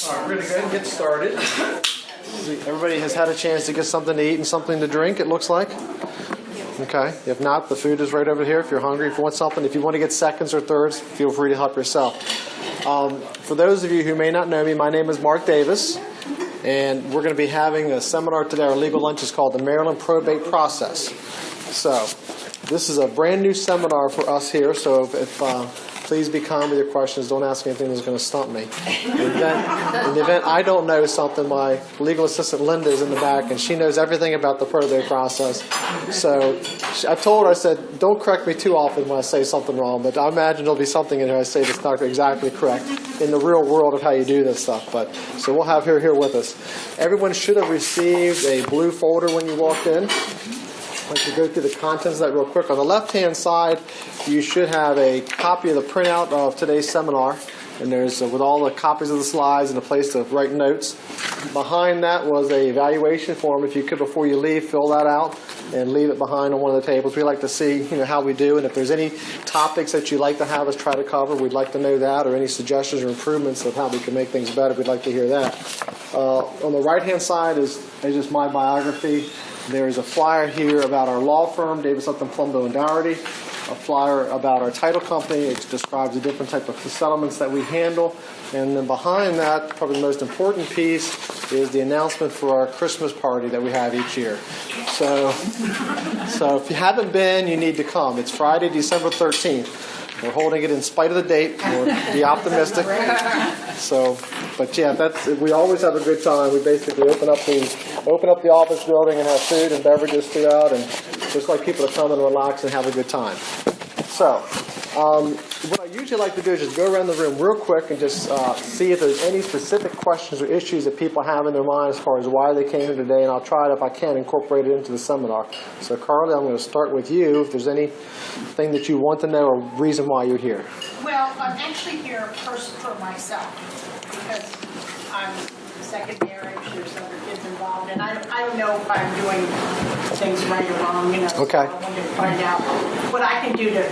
All right, we're going to go ahead and get started. Everybody has had a chance to get something to eat and something to drink, it looks like. Okay. If not, the food is right over here. If you're hungry, if you want something, if you want to get seconds or thirds, feel free to help yourself. For those of you who may not know me, my name is Mark Davis, and we're going to be having a seminar today. Our legal lunch is called the Maryland Probate Process. So this is a brand new seminar for us here, so if please be calm with your questions. Don't ask anything that's going to stump me. In the event I don't know something, my legal assistant Linda is in the back, and she knows everything about the probate process. So I told her, I said, don't correct me too often when I say something wrong, but I imagine there'll be something in here I say that's not exactly correct in the real world of how you do this stuff. But so we'll have her here with us. Everyone should have received a blue folder when you walked in. I'd like to go through the contents of that real quick. On the left-hand side, you should have a copy of the printout of today's seminar, and there's with all the copies of the slides and a place to write notes. Behind that was a evaluation form. If you could, before you leave, fill that out and leave it behind on one of the tables. We like to see, how we do, and if there's any topics that you'd like to have us try to cover, we'd like to know that, or any suggestions or improvements of how we can make things better, we'd like to hear that. On the right-hand side is just my biography. There's a flyer here about our law firm, Davis Upton Plumbo and Dougherty. A flyer about our title company. It describes the different type of settlements that we handle. And then behind that, probably the most important piece is the announcement for our Christmas party that we have each year. So if you haven't been, you need to come. It's Friday, December 13th. We're holding it in spite of the date. We'll be optimistic. But yeah, we always have a good time. We basically open up the office building and have food and beverages throughout, and just like people to come and relax and have a good time. So, what I usually like to do is just go around the room real quick and just see if there's any specific questions or issues that people have in their mind as far as why they came here today, and I'll try to, if I can, incorporate it into the seminar. So, Carly, I'm going to start with you. If there's anything that you want to know or reason why you're here. Well, I'm actually here first for myself because I'm second marriage. There's other kids involved, and I don't know if I'm doing things right or wrong. Okay. So I wanted to find out what I can do to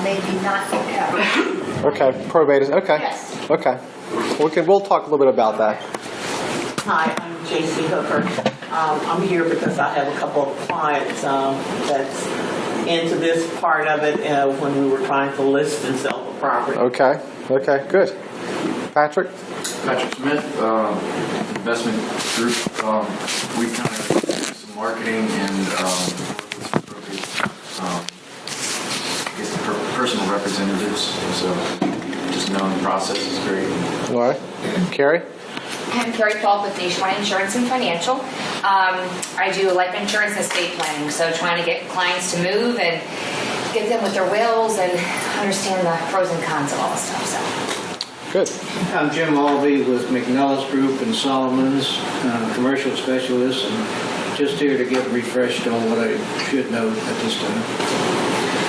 maybe not ever. Okay. Probate is okay. Yes. Okay. We'll talk a little bit about that. Hi, I'm J.C. Hooker. I'm here because I have a couple of clients that's into this part of it when we were trying to list and sell the property. Okay. Okay. Good. Patrick Smith, investment group. We kind of do some marketing and I guess the personal representatives. So just knowing the process is great. All right. Carrie? I'm Carrie Falk with Nationwide Insurance and Financial. I do life insurance and estate planning, so trying to get clients to move and get them with their wills and understand the pros and cons of all the stuff. So. Good. I'm Jim Albee with McNellis Group and Solomon's, commercial specialist, and just here to get refreshed on what I should know at this time.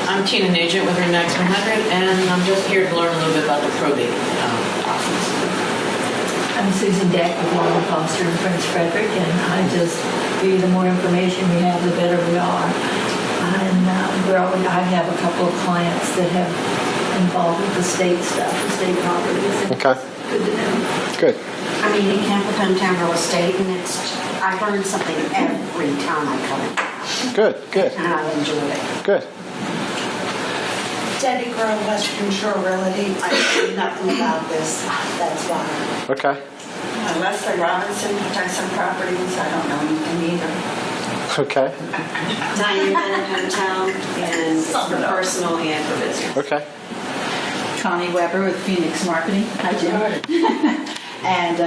I'm Tina Nugent with Remax 100, and I'm just here to learn a little bit about the probate process. I'm Susan Deck with Warren Foster and Prince Frederick, and I just feel the more information we have, the better we are. And I have a couple of clients that have involved with the state stuff, the state properties. Okay. Good to know. Good. I mean, in Campbell Hometown Real Estate, and I learn something every time I come in. Good. And I enjoy it. Good. Debbie Crow, Western Shore Realty. I know nothing about this. That's why. Okay. Leslie Robinson, Tyson Properties. I don't know anything either. Okay. Diane Bennett Hometown, and for personal and for business. Okay. Connie Weber with Phoenix Marketing. Hi, Jim. And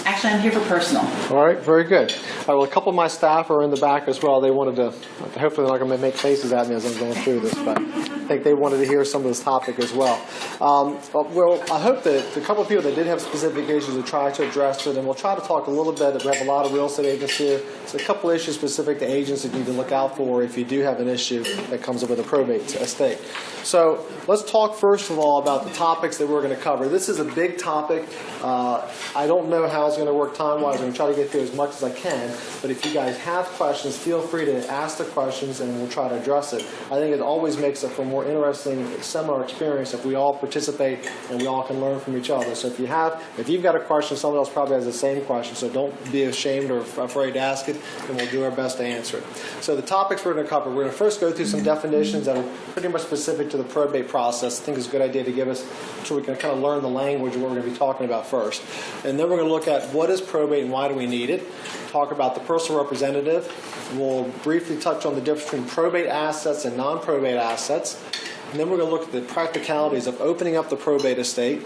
actually, I'm here for personal. All right, very good. Well, a couple of my staff are in the back as well. They wanted to, hopefully they're not going to make faces at me as I'm going through this, but I think they wanted to hear some of this topic as well. Well, I hope that a couple of people that did have specific issues will try to address it, and we'll try to talk a little bit. We have a lot of real estate agents here. So a couple of issues specific to agents that you need to look out for if you do have an issue that comes up with a probate estate. So let's talk first of all about the topics that we're going to cover. This is a big topic. I don't know how it's going to work time-wise. I'm going to try to get through as much as I can. again. But if you guys have questions, feel free to ask the questions and we'll try to address it. I think it always makes it for a more interesting seminar experience if we all participate and we all can learn from each other. So if you've got a question, someone else probably has the same question, so don't be ashamed or afraid to ask it, and we'll do our best to answer it. So the topics we're going to cover, we're going to first go through some definitions that are pretty much specific to the probate process. I think it's a good idea to give us, so we can kind of learn the language of what we're going to be talking about first. And then we're going to look at what is probate and why do we need it. Talk about the personal representative. We'll briefly touch on the difference between probate assets and non-probate assets. And then we're going to look at the practicalities of opening up the probate estate,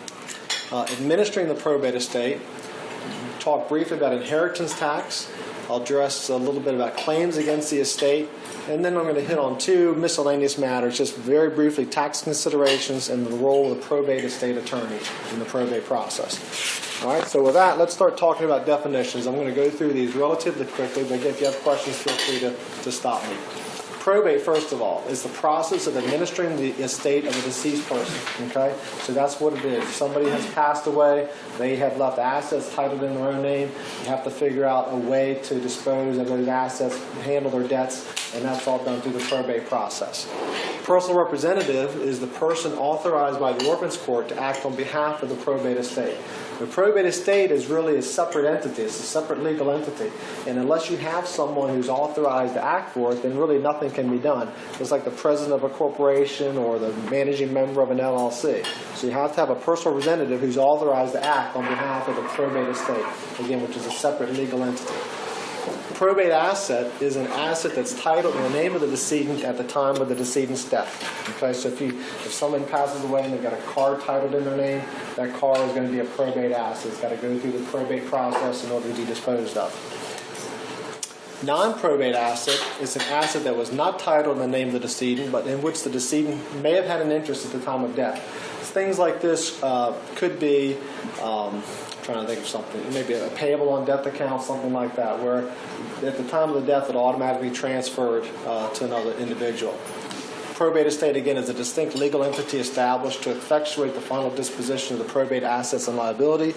administering the probate estate, talk briefly about inheritance tax. I'll address a little bit about claims against the estate, and then I'm going to hit on two miscellaneous matters, just very briefly, tax considerations and the role of the probate estate attorney in the probate process. All right, so with that, let's start talking about definitions. I'm going to go through these relatively quickly, but again, if you have questions, feel free to stop me. Probate, first of all, is the process of administering the estate of a deceased person. Okay, so that's what it is. If somebody has passed away, they have left assets titled in their own name. You have to figure out a way to dispose of those assets, handle their debts, and that's all done through the probate process. Personal representative is the person authorized by the Orphans Court to act on behalf of the probate estate. The probate estate is really a separate entity. It's a separate legal entity. And unless you have someone who's authorized to act for it, then really nothing can be done. It's like the president of a corporation or the managing member of an LLC. So you have to have a personal representative who's authorized to act on behalf of the probate estate, again, which is a separate legal entity. Probate asset is an asset that's titled in the name of the decedent at the time of the decedent's death. Okay, so if someone passes away and they've got a car titled in their name, that car is going to be a probate asset. It's got to go through the probate process in order to be disposed of. Non-probate asset is an asset that was not titled in the name of the decedent, but in which the decedent may have had an interest at the time of death. Things like this could be, trying to think of something, maybe a payable on death account, something like that, where at the time of the death it automatically transferred to another individual. Probate estate, again, is a distinct legal entity established to effectuate the final disposition of the probate assets and liability.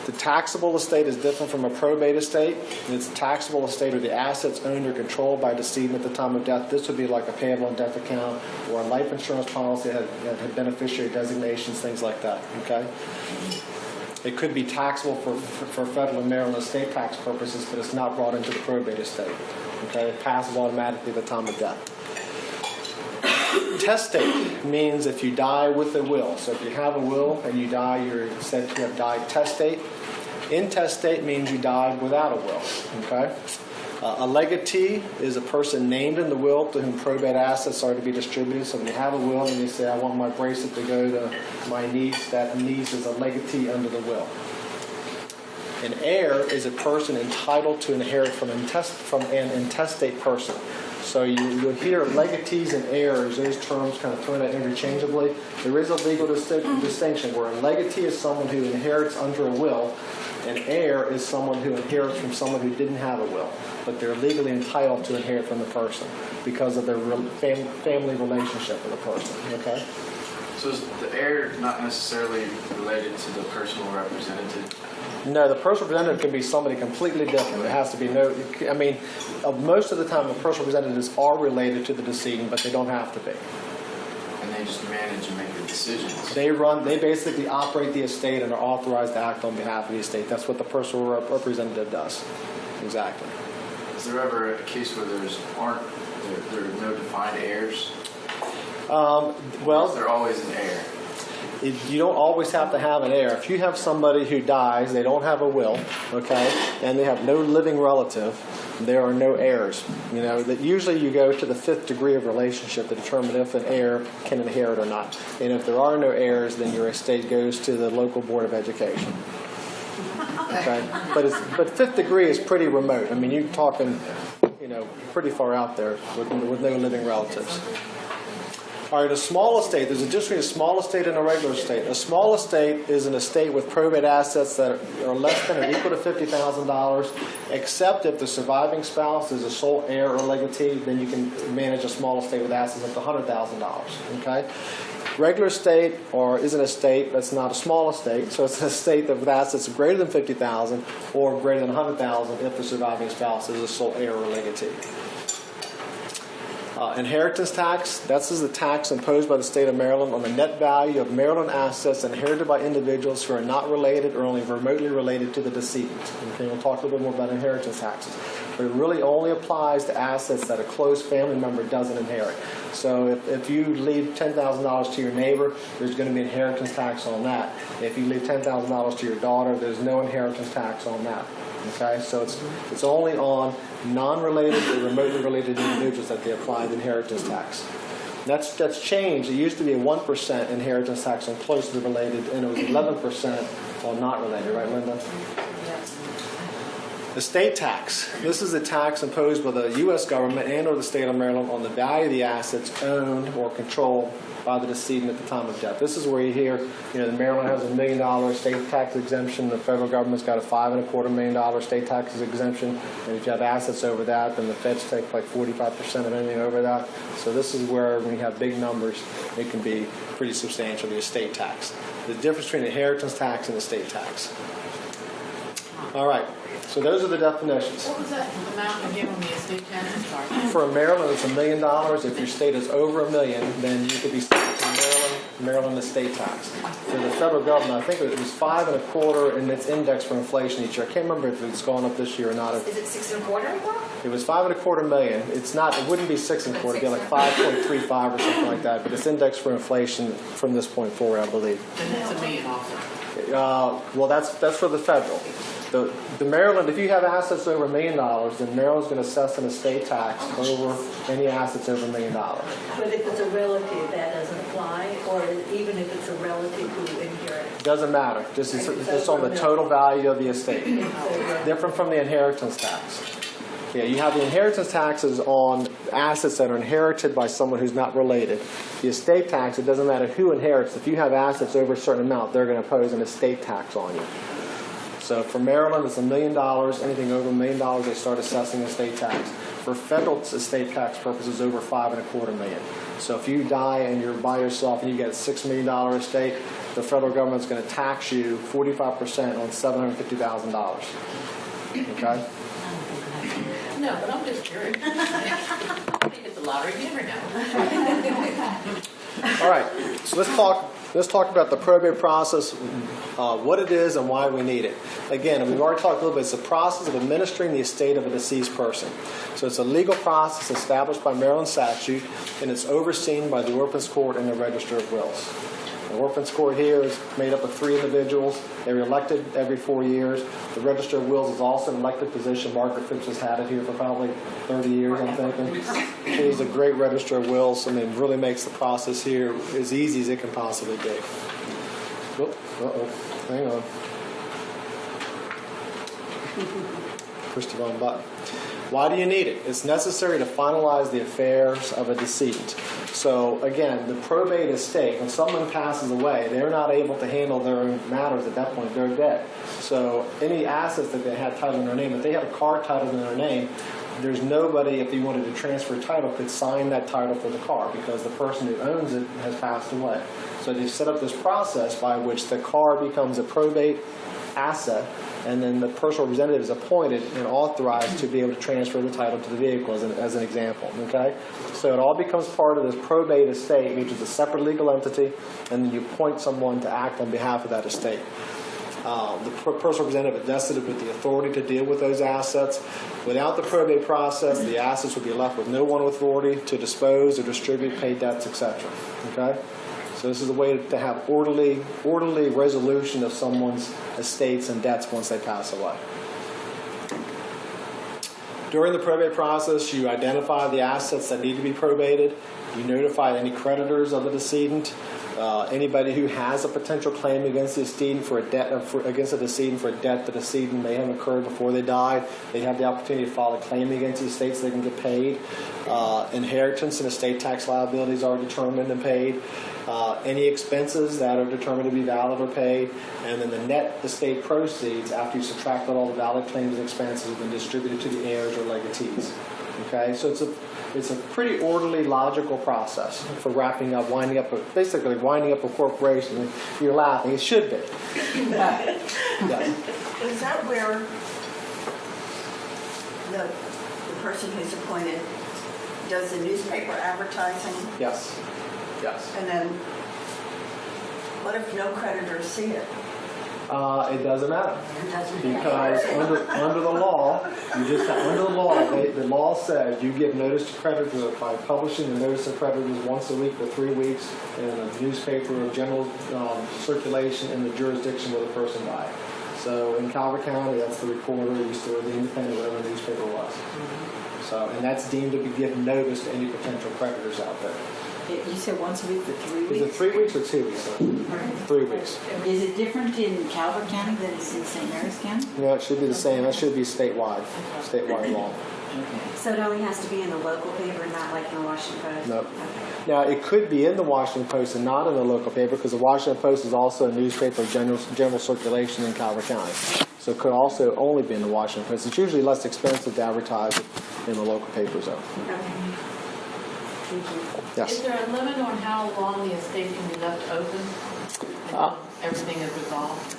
The taxable estate is different from a probate estate. It's a taxable estate or the assets owned or controlled by decedent at the time of death. This would be like a payable on death account or a life insurance policy that had beneficiary designations, things like that. Okay. It could be taxable for federal and Maryland estate tax purposes, but it's not brought into the probate estate. Okay, it passes automatically at the time of death. Testate means if you die with a will. So if you have a will and you die, you're said to have died testate. Intestate means you died without a will. Okay. A legatee is a person named in the will to whom probate assets are to be distributed. So when you have a will and you say, I want my bracelet to go to my niece, that niece is a legatee under the will. An heir is a person entitled to inherit from an intestate person. So you'll hear legatees and heirs, those terms kind of thrown out interchangeably. There is a legal distinction where a legatee is someone who inherits under a will. An heir is someone who inherits from someone who didn't have a will, but they're legally entitled to inherit from the person because of their family relationship with the person. Okay? So is the heir not necessarily related to the personal representative? No, the personal representative can be somebody completely different. It has to be most of the time the personal representatives are related to the decedent, but they don't have to be. And they just manage and make the decisions. They basically operate the estate and are authorized to act on behalf of the estate. That's what the personal representative does. Exactly. Is there ever a case where there are no defined heirs? Well, or is there always an heir? You don't always have to have an heir. If you have somebody who dies, they don't have a will, okay, and they have no living relative, there are no heirs. You know, that usually you go to the 5th degree of relationship to determine if an heir can inherit or not. And if there are no heirs, then your estate goes to the local board of education. Okay, but 5th degree is pretty remote. I mean, you're talking, pretty far out there with no living relatives. All right, a small estate. There's a difference between a small estate and a regular estate. A small estate is an estate with probate assets that are less than or equal to $50,000, except if the surviving spouse is a sole heir or legatee, then you can manage a small estate with assets up to $100,000. Okay? Regular estate is an estate that's not a small estate, so it's an estate that with assets greater than $50,000 or greater than $100,000 if the surviving spouse is a sole heir or legatee. Inheritance tax, that's the tax imposed by the state of Maryland on the net value of Maryland assets inherited by individuals who are not related or only remotely related to the decedent. Okay, we'll talk a little bit more about inheritance taxes. But it really only applies to assets that a close family member doesn't inherit. So if you leave $10,000 to your neighbor, there's going to be inheritance tax on that. If you leave $10,000 to your daughter, there's no inheritance tax on that. Okay, so it's only on non-related or remotely related individuals that they apply the inheritance tax. That's changed. It used to be a 1% inheritance tax on closely related, and it was 11% on not related. Right, Linda? Estate tax. This is a tax imposed by the U.S. government and or the state of Maryland on the value of the assets owned or controlled by the decedent at the time of death. This is where you hear, Maryland has $1 million estate tax exemption. The federal government's got a $5.25 million estate tax exemption. And if you have assets over that, then the feds take like 45% of anything over that. So this is where, when you have big numbers, it can be pretty substantial, the estate tax. The difference between inheritance tax and estate tax. All right. So those are the definitions. What was that amount again on the estate tax? Sorry. For Maryland, it's $1 million. If your state is over $1 million, then you could be subject to Maryland estate tax. For the federal government, I think it was 5.25, and it's indexed for inflation each year. I can't remember if it's gone up this year or not. Is it 6.25 anymore? It was $5.25 million. It's not. It wouldn't be 6.25. It'd be like 5.35 or something like that. But it's indexed for inflation from this point forward, I believe. And that's $1 million also. Well, that's for the federal. The Maryland, if you have assets over $1 million, then Maryland's going to assess an estate tax over any assets over $1 million. But if it's a relative, that doesn't apply, or even if it's a relative who inherits? Doesn't matter. Just it's on the total value of the estate. Different from the inheritance tax. Yeah, you have the inheritance taxes on assets that are inherited by someone who's not related. The estate tax, it doesn't matter who inherits. If you have assets over a certain amount, they're going to impose an estate tax on you. So for Maryland, it's $1 million. Anything over $1 million, they start assessing estate tax. For federal estate tax purposes, over $5.25 million. So if you die and you're by yourself and you get a $6 million estate, the federal government's going to tax you 45% on $750,000. Okay? No, but I'm just curious. I think it's a lottery. You never know. All right. So let's talk about the probate process, what it is and why we need it. Again, we've already talked a little bit. It's the process of administering the estate of a deceased person. So it's a legal process established by Maryland statute, and it's overseen by the Orphans Court and the Register of Wills. The Orphans Court here is made up of 3 individuals. They're elected every 4 years. The Register of Wills is also an elected position. Margaret Phipps has had it here for probably 30 years, I'm thinking. She's a great Register of Wills, and it really makes the process here as easy as it can possibly be. Hang on. Pushed the wrong button. Why do you need it? It's necessary to finalize the affairs of a decedent. So again, the probate estate, when someone passes away, they're not able to handle their own matters at that point. They're dead. So any assets that they had titled in their name, if they had a car titled in their name, there's nobody, if you wanted to transfer title, could sign that title for the car because the person who owns it has passed away. So they've set up this process by which the car becomes a probate asset, and then the personal representative is appointed and authorized to be able to transfer the title to the vehicle, as an example. Okay, so it all becomes part of this probate estate, which is a separate legal entity, and then you appoint someone to act on behalf of that estate. The personal representative is vested with the authority to deal with those assets. Without the probate process, the assets would be left with no one authority to dispose or distribute, pay debts, etc. Okay. So this is a way to have orderly resolution of someone's estates and debts once they pass away. During the probate process, you identify the assets that need to be probated. You notify any creditors of the decedent. Anybody who has a potential claim against the decedent for a debt the decedent may have incurred before they died, they have the opportunity to file a claim against the estate so they can get paid. Inheritance and estate tax liabilities are determined and paid. Any expenses that are determined to be valid are paid, and then the net estate proceeds, after you subtract out all the valid claims and expenses, have been distributed to the heirs or legatees. Okay, so It's a pretty orderly, logical process for wrapping up, basically winding up a corporation. You're laughing. It should be. Yes. Is that where the person who's appointed does the newspaper advertising? Yes. Yes. And then what if no creditors see it? It doesn't matter because under the law, the law says you give notice to creditors by publishing the notice of creditors once a week for 3 weeks in a newspaper of general circulation in the jurisdiction where the person died. So in Calvert County, that's the Recorder, used to the Independent, whatever the newspaper was. So, and that's deemed to be given notice to any potential creditors out there. You said once a week for 3 weeks? Is it 3 weeks or 2 weeks? 3 weeks. Is it different in Calvert County than it is in St. Mary's County? No, it should be the same. That should be statewide law. So it only has to be in the local paper, not like in the Washington Post? Nope. Okay. Now, it could be in the Washington Post and not in the local paper because the Washington Post is also a newspaper of general circulation in Calvert County. So it could also only be in the Washington Post. It's usually less expensive to advertise it in the local paper zone. Okay. Thank you. Yes. Is there a limit on how long the estate can be left open until everything is resolved?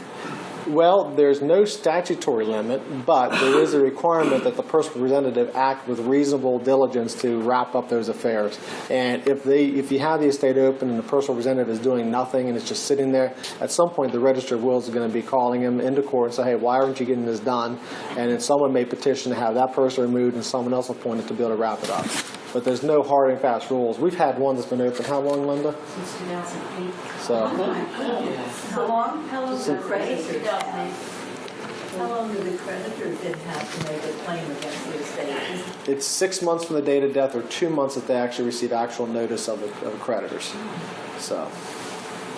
Well, there's no statutory limit, but there is a requirement that the personal representative act with reasonable diligence to wrap up those affairs. And if you have the estate open and the personal representative is doing nothing and it's just sitting there, at some point the Register of Wills is going to be calling him into court and say, hey, why aren't you getting this done? And then someone may petition to have that person removed and someone else appointed to be able to wrap it up. But there's no hard and fast rules. We've had one that's been open how long, Linda? Since 2008. So. How long? How long do the creditors then have to make a claim against the estate? It's 6 months from the date of death or 2 months that they actually receive actual notice of the creditors. So.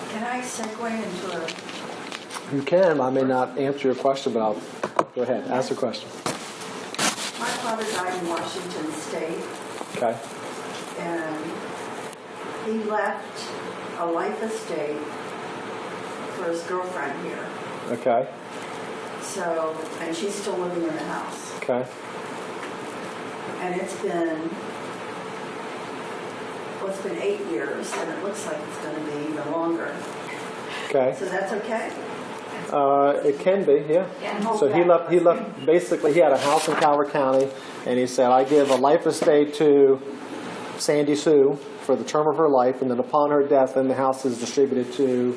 Can I segue into a... You can. I may not answer your question, but I'll go ahead. Ask your question. My father died in Washington State, Okay. and he left a life estate for his girlfriend here. Okay. So, and she's still living in the house. Okay. And it's been 8 years, and it looks like it's going to be even longer. Okay. So that's okay? It can be, yeah. So he left, basically he had a house in Calvert County, and he said, I give a life estate to Sandy Sue for the term of her life, and then upon her death, then the house is distributed to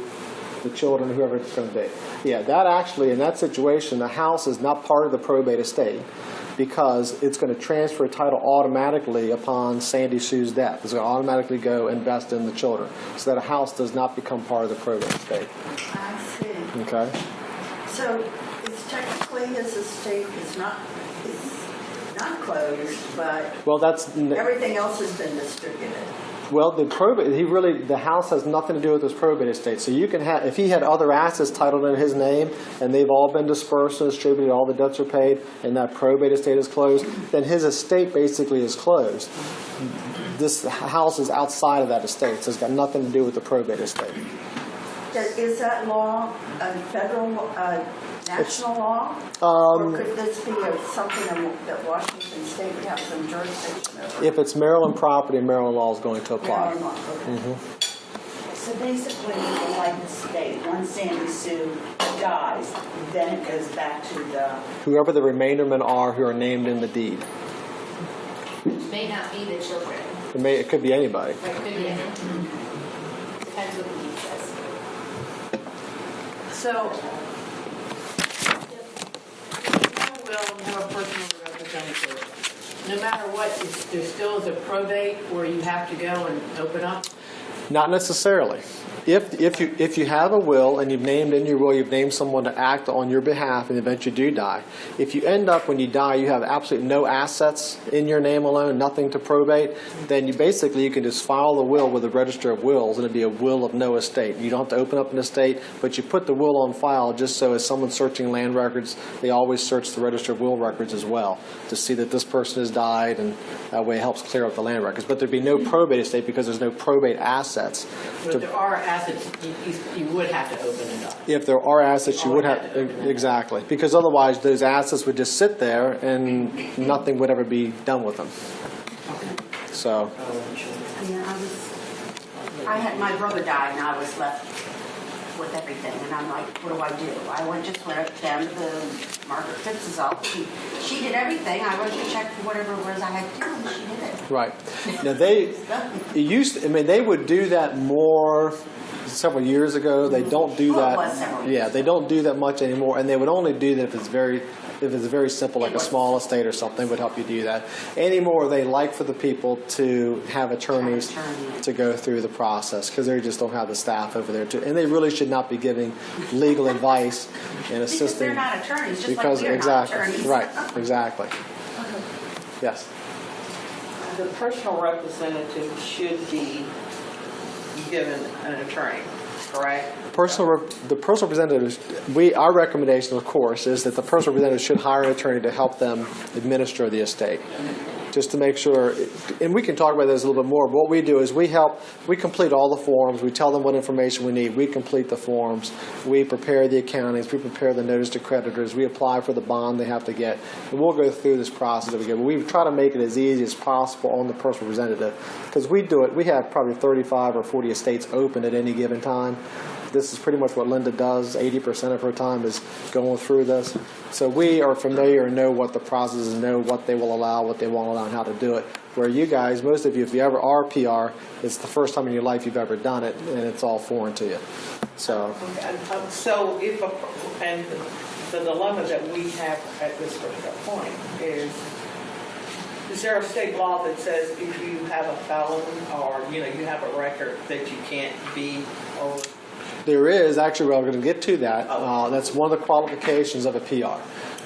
the children, whoever it's going to be. Yeah, that actually, in that situation, the house is not part of the probate estate because it's going to transfer title automatically upon Sandy Sue's death. It's going to automatically go invest in the children. So that a house does not become part of the probate estate. I see. Okay? So it's technically his estate is not closed, but Well, that's... everything else has been distributed. Well, the house has nothing to do with his probate estate. So you can have, if he had other assets titled in his name and they've all been dispersed and distributed, all the debts are paid, and that probate estate is closed, then his estate basically is closed. This house is outside of that estate, so it's got nothing to do with the probate estate. Is that law a federal, national law? Or could this be something that Washington State would have some jurisdiction over? If it's Maryland property, Maryland law is going to apply. Maryland law, okay. So basically, the life estate, once Sandy Sue dies, then it goes back to the... Whoever the remaindermen are who are named in the deed. Which may not be the children. It could be anybody. It could be anyone. Depends what the deed says. So, if you will have a personal representative, no matter what, there still is a probate where you have to go and open up? Not necessarily. If you have a will and you've named in your will, you've named someone to act on your behalf in the event you do die. If you end up when you die, you have absolutely no assets in your name alone, nothing to probate, then you can just file the will with the Register of Wills, and it'd be a will of no estate. You don't have to open up an estate, but you put the will on file just so as someone's searching land records, they always search the Register of Will records as well to see that this person has died, and that way it helps clear up the land records. But there'd be no probate estate because there's no probate assets. But if there are assets, you would have to open it up. If there are assets, you would have, exactly. Because otherwise, those assets would just sit there and nothing would ever be done with them. So, Yeah, I had, my brother died and I was left with everything, and I'm like, what do? I just went down to the Margaret Fitz's office. She did everything. I wrote the check for whatever it was I had to do, and she did it. right. Now they would do that more several years ago. They don't do that. It was several years Yeah, they don't do that much anymore, and they would only do that if it's very simple, like a small estate or something, would help you do that. Anymore, they like for the people to have attorneys to go through the process because they just don't have the staff over there and they really should not be giving legal advice and Because assisting. they're not attorneys, just Because like we're exactly, not attorneys. right, exactly. Yes. The personal representative should be given an attorney, correct? The personal representatives, our recommendation, of course, is that the personal representative should hire an attorney to help them administer the estate, just to make sure. And we can talk about this a little bit more. But what we do is we complete all the forms. We tell them what information we need. We complete the forms. We prepare the accountings. We prepare the notice to creditors. We apply for the bond they have to get. And we'll go through this process that we get. But we try to make it as easy as possible on the personal representative because we do it. We have probably 35 or 40 estates open at any given time. This is pretty much what Linda does. 80% of her time is going through this. So we are familiar and know what the process is, know what they will allow, what they won't allow, and how to do it. Where you guys, most of you, if you ever are PR, it's the first time in your life you've ever done it, and it's all foreign to you. So So and the dilemma that we have at this particular point is there a state law that says if you have a felon or, you have a record that you can't be over? there is, actually, we're going to get to that. That's one of the qualifications of a PR,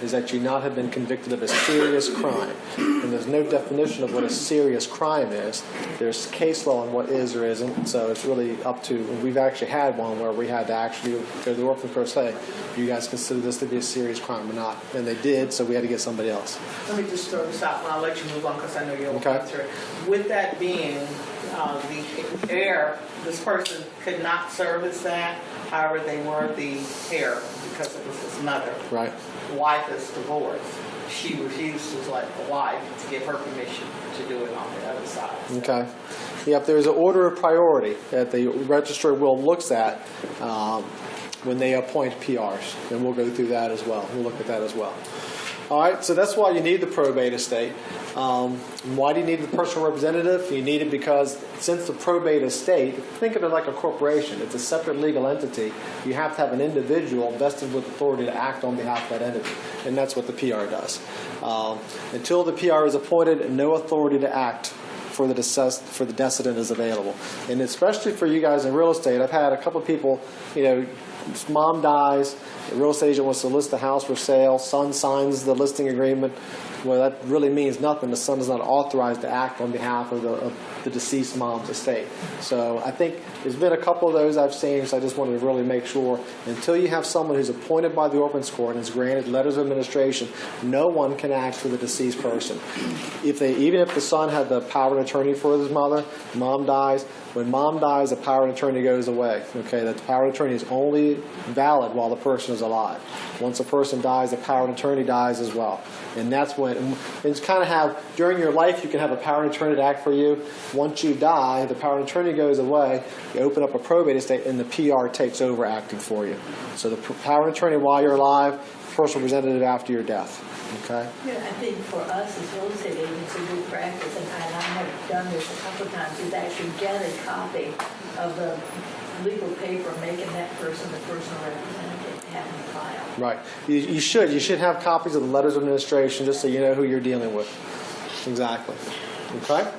is that you not have been convicted of a serious crime. And there's no definition of what a serious crime is. There's case law on what is or isn't, so it's really up to, we've actually had one where we had to actually go to the orphan court and say, do you guys consider this to be a serious crime or not? And they did, so we had to get somebody else. Let me just throw this out and I'll let you move on because I know you'll Okay. answer it. With that being, the heir, this person could not serve as that. However, they were the heir because it was his mother. Right. Wife is divorced. She refused to let the wife to give her permission to do it on the other side. Okay. Yep, there's an order of priority that the registrar will looks at when they appoint PRs, and we'll go through that as well. We'll look at that as well. All right, so that's why you need the probate estate. Why do you need the personal representative? You need it because since the probate estate, think of it like a corporation. It's a separate legal entity. You have to have an individual vested with authority to act on behalf of that entity, and that's what the PR does. Until the PR is appointed, no authority to act for the decedent is available. And especially for you guys in real estate, I've had a couple of people, mom dies, the real estate agent wants to list the house for sale, son signs the listing agreement. Well, that really means nothing. The son is not authorized to act on behalf of the deceased mom's estate. So I think there's been a couple of those I've seen, so I just wanted to really make sure until you have someone who's appointed by the orphans court and is granted letters of administration, no one can act for the deceased person. Even if the son had the power of attorney for his mother, mom dies. When mom dies, the power of attorney goes away. Okay, that the power of attorney is only valid while the person is alive. Once a person dies, the power of attorney dies as well. And that's when it's kind of have, during your life, you can have a power of attorney to act for you. Once you die, the power of attorney goes away. You open up a probate estate, and the PR takes over acting for you. So the power of attorney while you're alive, personal representative after your death. Okay? Yeah, I think for us as real estate agents, a good practice, and I have done this a couple of times, is actually get a copy of the legal paper making that person the personal representative, have in the file. Right. You should. You should have copies of the letters of administration just so you know who you're dealing with. Exactly. Okay?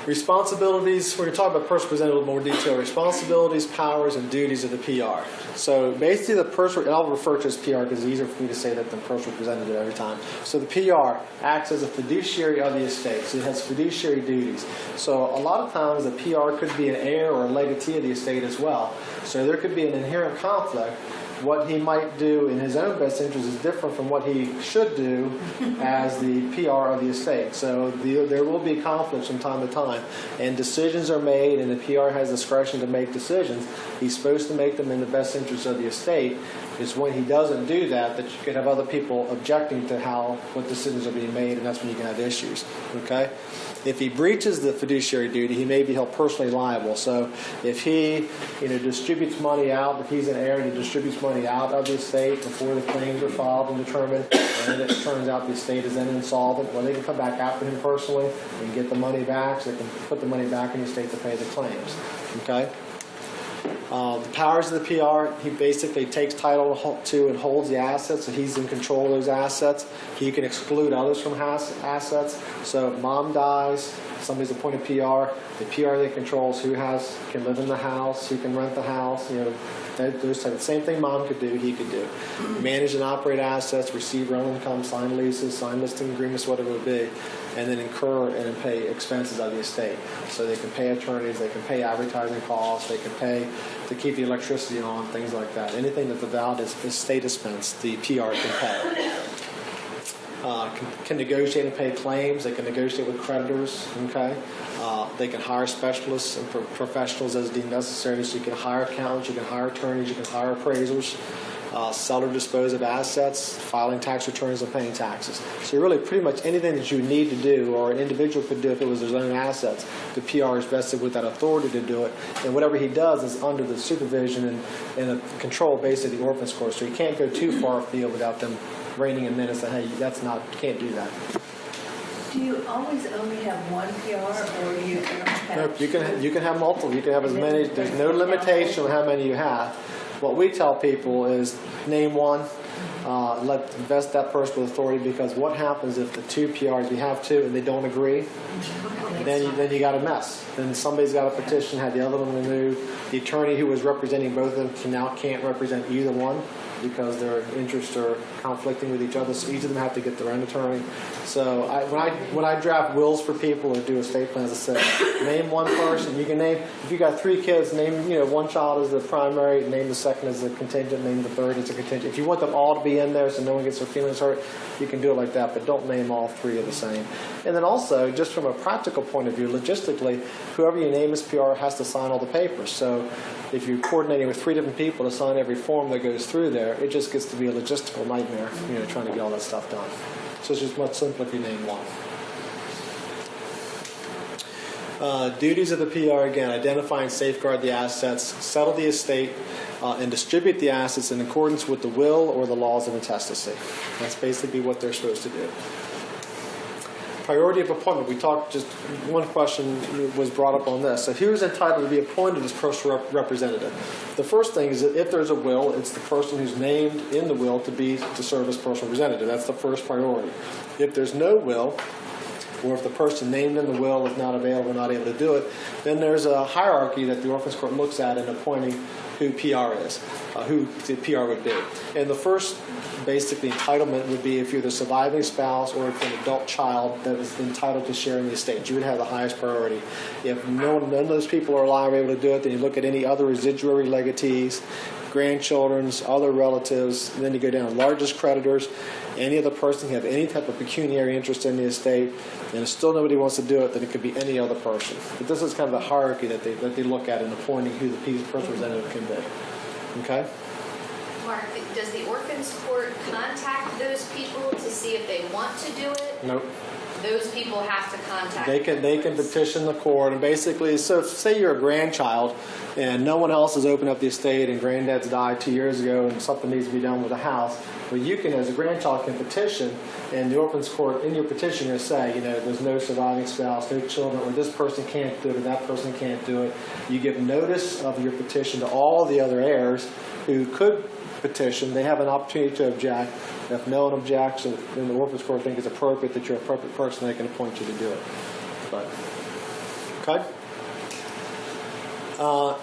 Responsibilities, we're going to talk about personal representative in more detail. Responsibilities, powers, and duties of the PR. So basically the personal, and I'll refer to as PR because it's easier for me to say that than personal representative every time. So the PR acts as a fiduciary of the estate. So it has fiduciary duties. So a lot of times the PR could be an heir or a legatee of the estate as well. So there could be an inherent conflict. What he might do in his own best interest is different from what he should do as the PR of the estate. So there will be conflicts from time to time. And decisions are made, and the PR has discretion to make decisions. He's supposed to make them in the best interest of the estate. It's when he doesn't do that that you can have other people objecting to what decisions are being made, and that's when you can have issues. Okay? If he breaches the fiduciary duty, he may be held personally liable. So if he, distributes money out, if he's an heir and he distributes money out of the estate before the claims are filed and determined, and then it turns out the estate is then insolvent, well, they can come back after him personally and get the money back, so they can put the money back in the estate to pay the claims. Okay? The powers of the PR, he basically takes title to and holds the assets, so he's in control of those assets. He can exclude others from assets. So if mom dies, somebody's appointed PR, the PR that controls who can live in the house, who can rent the house, those types. Same thing mom could do, he could do. Manage and operate assets, receive rental income, sign leases, sign listing agreements, whatever it would be, and then incur and pay expenses of the estate. So they can pay attorneys, they can pay advertising costs, they can pay to keep the electricity on, things like that. Anything that's a valid estate expense, the PR can pay. Can negotiate and pay claims. They can negotiate with creditors. Okay, they can hire specialists and professionals as deemed necessary. So you can hire accountants, you can hire attorneys, you can hire appraisers, sell or dispose of assets, filing tax returns, and paying taxes. So really, pretty much anything that you need to do, or an individual could do if it was his own assets, the PR is vested with that authority to do it. And whatever he does is under the supervision and the control, basically, the orphans court. So you can't go too far afield without them reining him in and saying, hey, you can't do that. Do you always only have one PR, or you have? Nope, you can have multiple. You can have as many. There's no limitation on how many you have. What we tell people is name one, vest that person with authority, because what happens if the two PRs, you have two, and they don't agree? Then you got a mess. Then somebody's got a petition, have the other one removed. The attorney who was representing both of them can't represent either one, because their interests are conflicting with each other, so each of them have to get their own attorney. So when I draft wills for people or do estate plans, I say, name one person. You can name, if you got 3 kids, name one child as the primary, name the second as the contingent, name the third as a contingent. If you want them all to be in there so no one gets their feelings hurt, you can do it like that, but don't name all 3 of the same. And then also, just from a practical point of view, logistically, whoever you name as PR has to sign all the papers. So if you're coordinating with 3 different people to sign every form that goes through there, it just gets to be a logistical nightmare, trying to get all that stuff done. So it's just much simpler if you name one. Duties of the PR, again, identify and safeguard the assets, settle the estate, and distribute the assets in accordance with the will or the laws of intestacy. That's basically what they're supposed to do. Priority of appointment. We talked, just one question was brought up on this. So who's entitled to be appointed as personal representative? The first thing is that if there's a will, it's the person who's named in the will to serve as personal representative. That's the first priority. If there's no will, or if the person named in the will is not available or not able to do it, then there's a hierarchy that the Orphans Court looks at in appointing who PR is, who the PR would be. And the first basically entitlement would be if you're the surviving spouse or if you're an adult child that is entitled to share in the estate. You would have the highest priority. If none of those people are alive or able to do it, then you look at any other residuary legatees, grandchildren's, other relatives, and then you go down to largest creditors, any other person who have any type of pecuniary interest in the estate, and if still nobody wants to do it, then it could be any other person. But this is kind of the hierarchy that they look at in appointing who the person representative can be. Okay? Mark, does the Orphans Court contact those people to see if they want to do it? Nope. Those people have to contact They can petition the court, and basically, so say you're a grandchild and no one else has opened up the estate and granddad's died 2 years ago and something needs to be done with the house, well, you can, as a grandchild, can petition, and the Orphans Court, in your petition, you'll say, there's no surviving spouse, no children, or this person can't do it, or that person can't do it. You give notice of your petition to all the other heirs who could petition. They have an opportunity to object. If no one objects, then the Orphans Court thinks it's appropriate that you're an appropriate person, they can appoint you to do it. But, okay?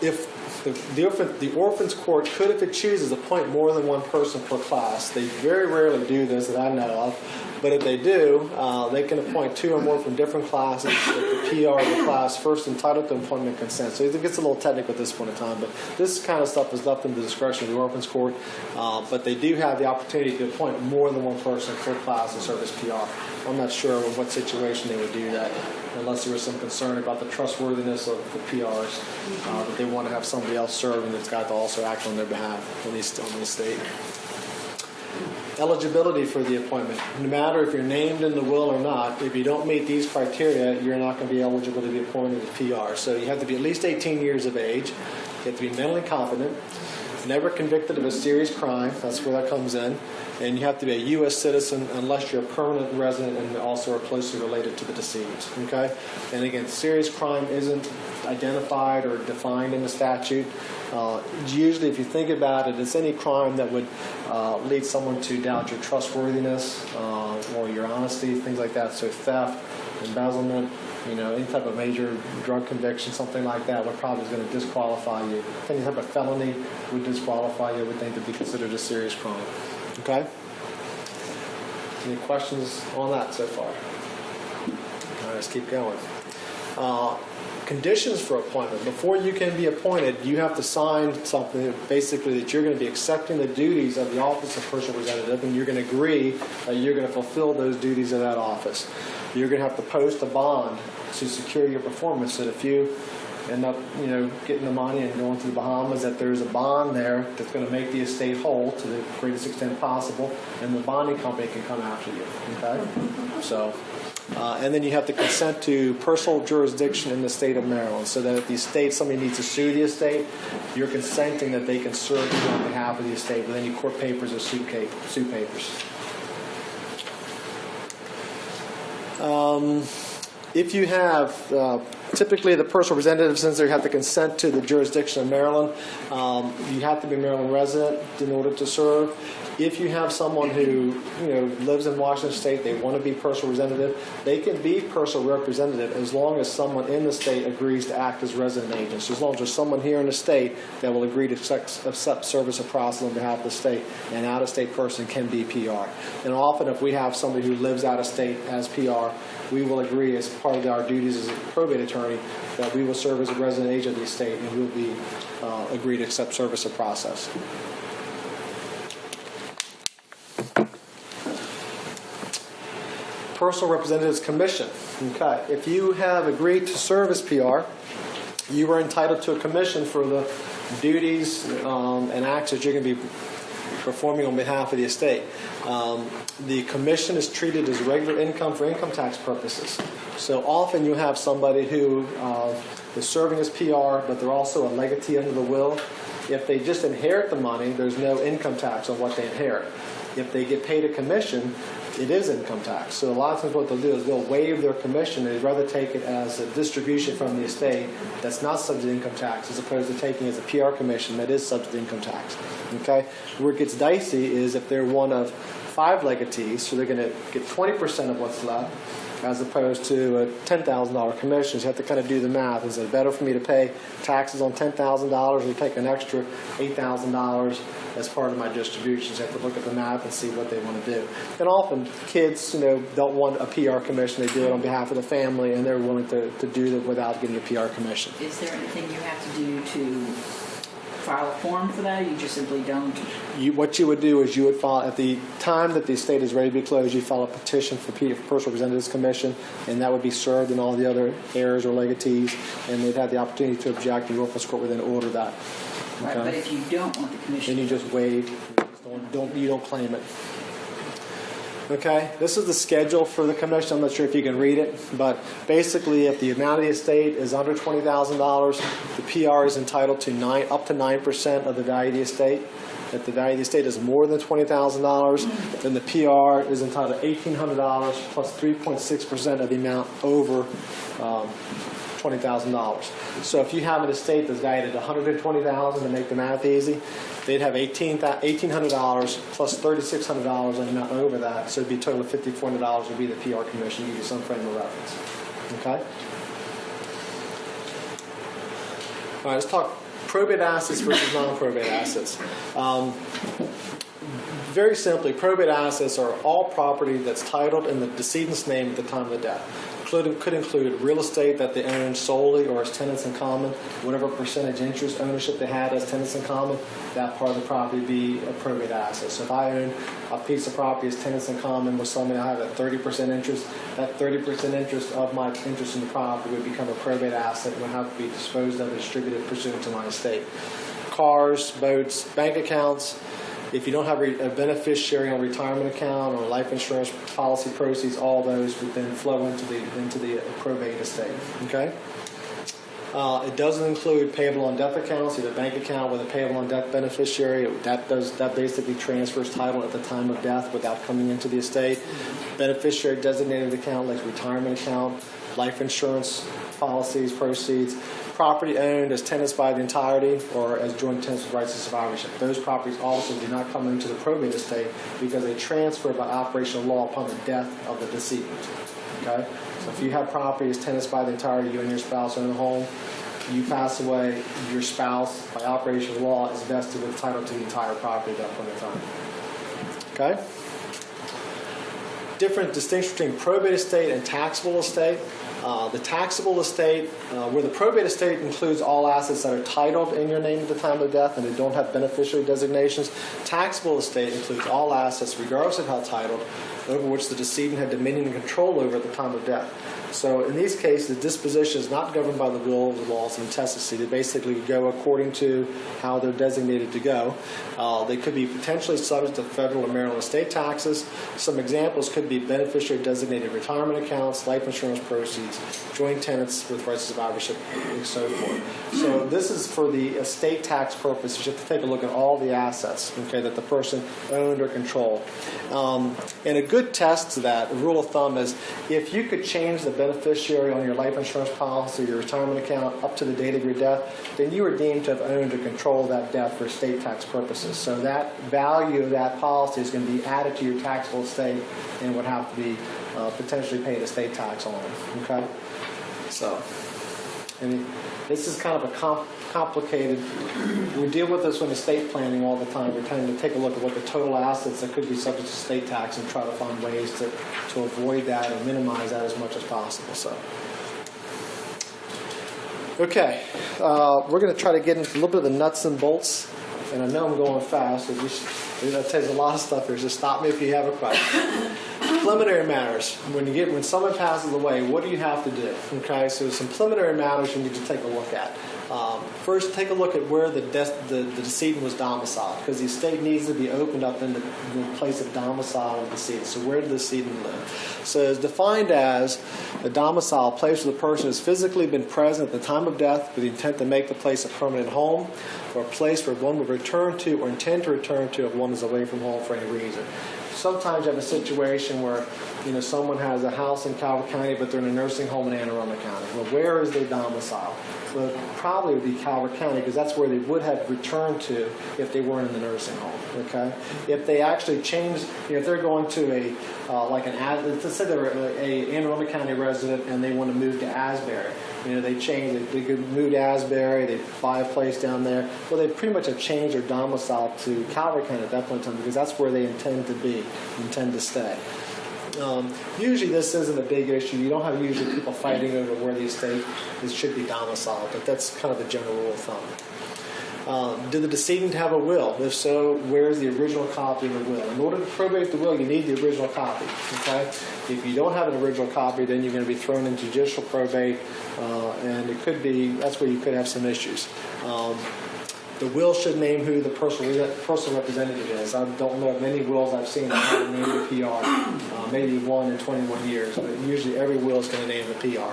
If the Orphans Court could, if it chooses, appoint more than one person per class. They very rarely do this that I know of. But if they do, they can appoint 2 or more from different classes. If the PR of the class first entitled to employment consent. So it gets a little technical at this point in time, but this kind of stuff is left in the discretion of the Orphans Court. But they do have the opportunity to appoint more than one person per class to serve as PR. I'm not sure in what situation they would do that. unless there was some concern about the trustworthiness of the PRs, that they want to have somebody else serving that's got to also act on their behalf, at least on the estate. Eligibility for the appointment. No matter if you're named in the will or not, if you don't meet these criteria, you're not going to be eligible to be appointed as PR. So you have to be at least 18 years of age. You have to be mentally competent, never convicted of a serious crime. That's where that comes in. And you have to be a U.S. citizen unless you're a permanent resident and also are closely related to the decedent. Okay? And again, serious crime isn't identified or defined in the statute. Usually, if you think about it, it's any crime that would lead someone to doubt your trustworthiness or your honesty, things like that. So theft, embezzlement, any type of major drug conviction, something like that, would probably is going to disqualify you. Any type of felony would disqualify you, would think to be considered a serious crime. Okay? Any questions on that so far? All right, let's keep going. Conditions for appointment. Before you can be appointed, you have to sign something basically that you're going to be accepting the duties of the office of personal representative, and you're going to agree that you're going to fulfill those duties of that office. You're going to have to post a bond to secure your performance, so that if you end up, getting the money and going to the Bahamas, that there's a bond there that's going to make the estate whole to the greatest extent possible, and the bonding company can come after you. Okay? So, and then you have to consent to personal jurisdiction in the state of Maryland, so that if the estate, somebody needs to sue the estate, you're consenting that they can serve you on behalf of the estate with any court papers or suit papers. If you have, typically the personal representative, since they have to consent to the jurisdiction of Maryland, you have to be a Maryland resident in order to serve. If you have someone who lives in Washington State, they want to be personal representative, they can be personal representative as long as someone in the state agrees to act as resident agent. So as long as there's someone here in the state that will agree to accept service of process on behalf of the state, an out-of-state person can be PR. And often if we have somebody who lives out of state as PR, we will agree as part of our duties as a probate attorney that we will serve as a resident agent of the estate, and we'll be agree to accept service of process. Personal Representatives Commission. Okay. If you have agreed to serve as PR, you are entitled to a commission for the duties and acts that you're going to be performing on behalf of the estate. The commission is treated as regular income for income tax purposes. So often you have somebody who is serving as PR, but they're also a legatee under the will. If they just inherit the money, there's no income tax on what they inherit. If they get paid a commission, it is income tax. So a lot of times what they'll do is they'll waive their commission. They'd rather take it as a distribution from the estate that's not subject to income tax, as opposed to taking it as a PR commission that is subject to income tax. Okay? Where it gets dicey is if they're one of 5 legatees, so they're going to get 20% of what's left, as opposed to a $10,000 commission. So you have to kind of do the math. Is it better for me to pay taxes on $10,000 or take an extra $8,000 as part of my distributions? You have to look at the math and see what they want to do. And often kids, don't want a PR commission. They do it on behalf of the family, and they're willing to do it without getting a PR commission. Is there anything you have to do to file a form for that, or you just simply don't? What you would do is you would file, at the time that the estate is ready to be closed, you file a petition for Personal Representatives Commission, and that would be served in all the other heirs or legatees, and they'd have the opportunity to object, and the office court would then order that. Okay? Right, but if you don't want the commission, then you just waive. You don't claim it. Okay, this is the schedule for the commission. I'm not sure if you can read it, but basically, if the amount of the estate is under $20,000, the PR is entitled to up to 9% of the value of the estate. If the value of the estate is more than $20,000, then the PR is entitled to $1,800 plus 3.6% of the amount over $20,000. So if you have an estate that's valued at $120,000, to make the math easy, they'd have $1,800 plus $3,600 on the amount over that. So it'd be a total of $5,400 would be the PR commission. Give you some frame of reference. Okay. All right. Let's talk probate assets versus non-probate assets. Very simply, probate assets are all property that's titled in the decedent's name at the time of the death. could include real estate that they own solely or as tenants in common, whatever percentage interest ownership they had as tenants in common, that part of the property be a probate asset. So if I own a piece of property as tenants in common with somebody I have a 30% interest, that 30% interest of my interest in the property would become a probate asset and would have to be disposed of and distributed pursuant to my estate. Cars, boats, bank accounts. If you don't have a beneficiary on a retirement account or life insurance policy proceeds, all those would then flow into the probate estate. Okay. It doesn't include payable on death accounts. You have a bank account with a payable on death beneficiary. That basically transfers title at the time of death without coming into the estate. Beneficiary designated account like retirement account, life insurance policies, proceeds. Property owned as tenants by the entirety or as joint tenants with rights of survivorship. Those properties also do not come into the probate estate because they transfer by operation of law upon the death of the decedent. Okay? So if you have property as tenants by the entirety, you and your spouse own a home, you pass away, your spouse, by operation of law, is vested with title to the entire property at that point in time. Okay? Different distinction between probate estate and taxable estate. The taxable estate, where the probate estate includes all assets that are titled in your name at the time of death and they don't have beneficiary designations. Taxable estate includes all assets, regardless of how titled, over which the decedent had dominion and control over at the time of death. So in these cases, disposition is not governed by the will, the laws, and intestacy. They basically go according to how they're designated to go. They could be potentially subject to federal or Maryland estate taxes. Some examples could be beneficiary designated retirement accounts, life insurance proceeds, joint tenants with rights of survivorship, and so forth. So this is for the estate tax purposes. You have to take a look at all the assets, okay, that the person owned or controlled. And a good test to that, a rule of thumb, is if you could change the beneficiary on your life insurance policy or your retirement account up to the date of your death, then you are deemed to have owned or controlled that death for estate tax purposes. So that value of that policy is going to be added to your taxable estate and would have to be potentially paid estate tax on it. Okay? So, and this is kind of a complicated. We deal with this in estate planning all the time. We're trying to take a look at what the total assets that could be subject to estate tax and try to find ways to avoid that or minimize that as much as possible. So, okay, we're going to try to get into a little bit of the nuts and bolts. And I know I'm going fast, so that tells a lot of stuff here. Just stop me if you have a question. Preliminary matters. When someone passes away, what do you have to do? Okay, so some preliminary matters you need to take a look at. First, take a look at where the decedent was domiciled, because the estate needs to be opened up in the place of domicile of the decedent. So where did the decedent live? So it's defined as a domicile, place where the person has physically been present at the time of death with the intent to make the place a permanent home, or a place where one would return to or intend to return to if one is away from home for any reason. Sometimes you have a situation where someone has a house in Calvert County, but they're in a nursing home in Anne Arundel County. Well, where is their domicile? Well, it probably would be Calvert County because that's where they would have returned to if they weren't in the nursing home. Okay, if they actually change, if they're going to let's say they're a Anne Arundel County resident and they want to move to Asbury. They could move to Asbury, they buy a place down there. Well, they pretty much have changed their domicile to Calvert County at that point in time because that's where they intend to stay. Usually this isn't a big issue. You don't have usually people fighting over where the estate should be domiciled, but that's kind of the general rule of thumb. Did the decedent have a will? If so, where's the original copy of the will? In order to probate the will, you need the original copy. Okay? If you don't have an original copy, then you're going to be thrown in judicial probate, and that's where you could have some issues. The will should name who the personal representative is. I don't know of many wills I've seen that have named the PR. Maybe one in 21 years, but usually every will is going to name the PR.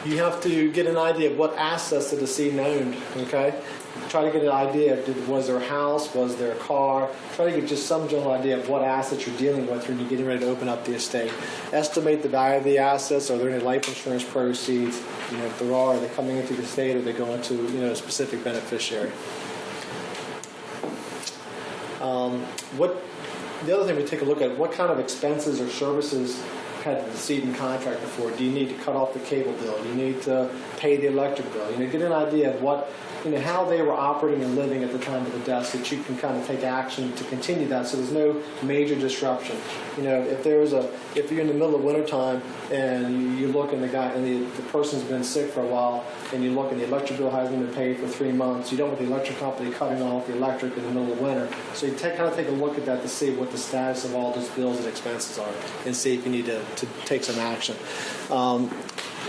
You have to get an idea of what assets the decedent owned. Okay, try to get an idea of was there a house, was there a car. Try to get just some general idea of what assets you're dealing with when you're getting ready to open up the estate. Estimate the value of the assets. Are there any life insurance proceeds? If there are they coming into the estate or are they going to a specific beneficiary? The other thing we take a look at, what kind of expenses or services had the decedent contractor for? Do you need to cut off the cable bill? Do you need to pay the electric bill? Get an idea of what, how they were operating and living at the time of the death, so that you can kind of take action to continue that, so there's no major disruption. If you're in the middle of wintertime and you look and the person's been sick for a while, and you look and the electric bill hasn't been paid for 3 months, you don't want the electric company cutting off the electric in the middle of winter. So you kind of take a look at that to see what the status of all those bills and expenses are, and see if you need to take some action.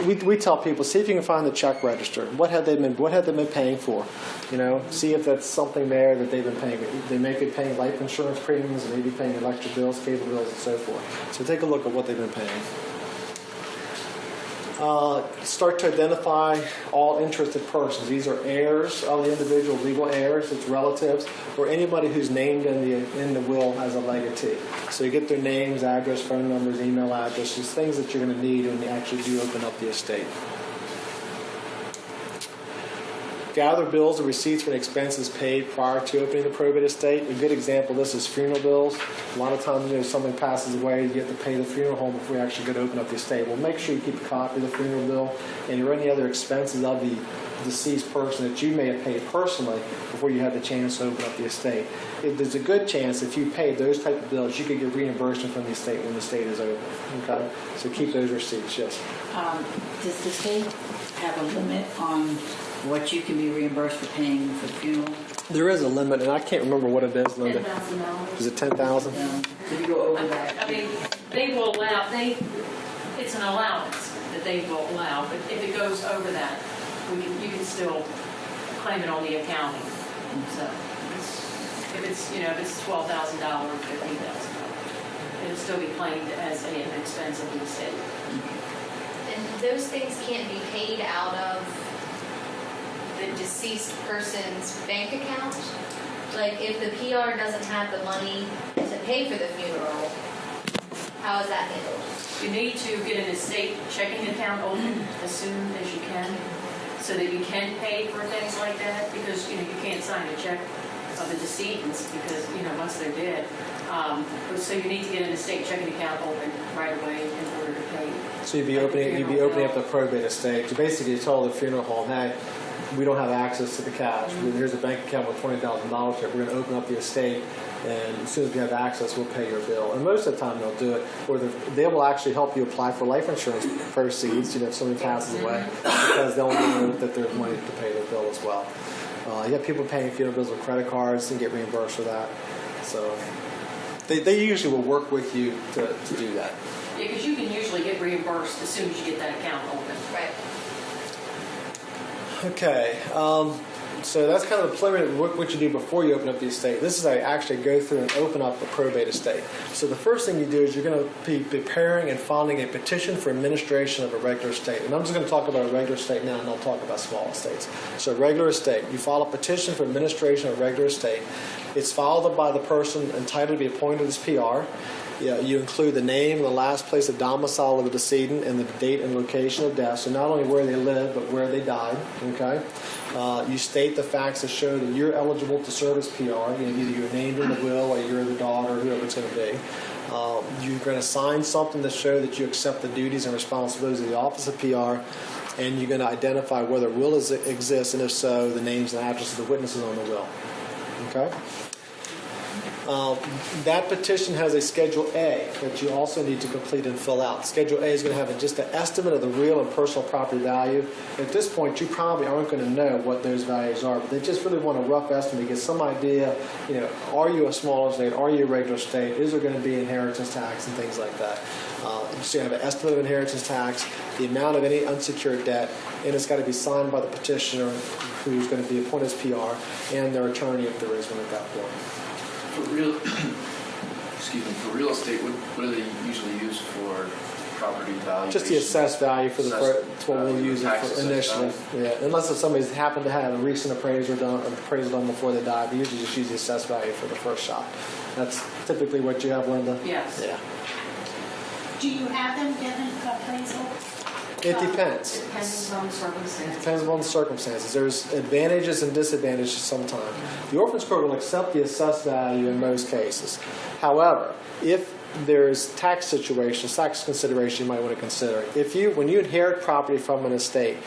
We tell people, see if you can find the check register. What had they been paying for? See if that's something there that they've been paying. They may be paying life insurance premiums, and maybe paying electric bills, cable bills, and so forth. So take a look at what they've been paying. Start to identify all interested persons. These are heirs of the individual, legal heirs, it's relatives, or anybody who's named in the will as a legatee. So you get their names, address, phone numbers, email addresses, things that you're going to need when you actually do open up the estate. Gather bills and receipts for the expenses paid prior to opening the probate estate. A good example of this is funeral bills. A lot of times, somebody passes away, you have to pay the funeral home before you actually go to open up the estate. Well, make sure you keep a copy of the funeral bill and any other expenses of the deceased person that you may have paid personally before you have the chance to open up the estate. There's a good chance if you paid those type of bills, you could get reimbursement from the estate when the estate is open. Okay, so keep those receipts. Yes. Does the state have a limit on what you can be reimbursed for paying for the funeral? There is a limit, and I can't remember what it is, Linda. $10,000. Is it 10,000? If you go over that. I mean, they will allow, it's an allowance that they will allow, but if it goes over that, you can still claim it on the accounting. So if it's $12,000 or $15,000, it'll still be claimed as an expense of the estate. And those things can't be paid out of the deceased person's bank account? Like, if the PR doesn't have the money to pay for the funeral, how is that handled? You need to get an estate checking account open as soon as you can, so that you can pay for things like that, because you can't sign a check of the decedents because once they're dead. So you need to get an estate checking account open right away in order to pay. So you'd be opening up the probate estate. You basically told the funeral home, hey, we don't have access to the cash. Here's a bank account with $20,000 here. We're going to open up the estate, and as soon as we have access, we'll pay your bill. And most of the time they'll do it, or they will actually help you apply for life insurance proceeds, if somebody passes away, because they'll know that there's money to pay their bill as well. You have people paying funeral bills with credit cards and get reimbursed for that. So they usually will work with you to do that. Yeah, because you can usually get reimbursed as soon as you get that account open. Right. Okay, so that's kind of the preliminary what you do before you open up the estate. This is how you actually go through and open up the probate estate. So the first thing you do is you're going to be preparing and filing a petition for administration of a regular estate. And I'm just going to talk about a regular estate now, and I'll talk about small estates. So regular estate, you file a petition for administration of a regular estate. It's filed by the person entitled to be appointed as PR. You include the name and the last place of domicile of the decedent and the date and location of death. So not only where they live, but where they died. Okay. You state the facts that show that you're eligible to serve as PR. Either you're named in the will, or you're the daughter, or whoever it's going to be. You're going to sign something to show that you accept the duties and responsibilities of the office of PR. And you're going to identify whether a will exists, and if so, the names and addresses of the witnesses on the will. Okay. That petition has a Schedule A that you also need to complete and fill out. Schedule A is going to have just an estimate of the real and personal property value. At this point, you probably aren't going to know what those values are, but they just really want a rough estimate to get some idea, are you a small estate, are you a regular estate, is there going to be inheritance tax and things like that. So you have an estimate of inheritance tax, the amount of any unsecured debt, and it's got to be signed by the petitioner who's going to be appointed as PR and their attorney if there is one at that point. For real estate, what do they usually use for property value? Just the assessed value for that's what we'll use it for initially. Yeah, unless if somebody's happened to have a recent appraisal done before they died, they usually just use the assessed value for the first shot. That's typically what you have, Linda. Yes. Yeah. Do you have them get an appraisal? It depends. It depends on the circumstances. Depends on the circumstances. There's advantages and disadvantages sometimes. The Orphans Court will accept the assessed value in most cases. However, if there's tax situations, tax consideration you might want to consider. When you inherit property from an estate,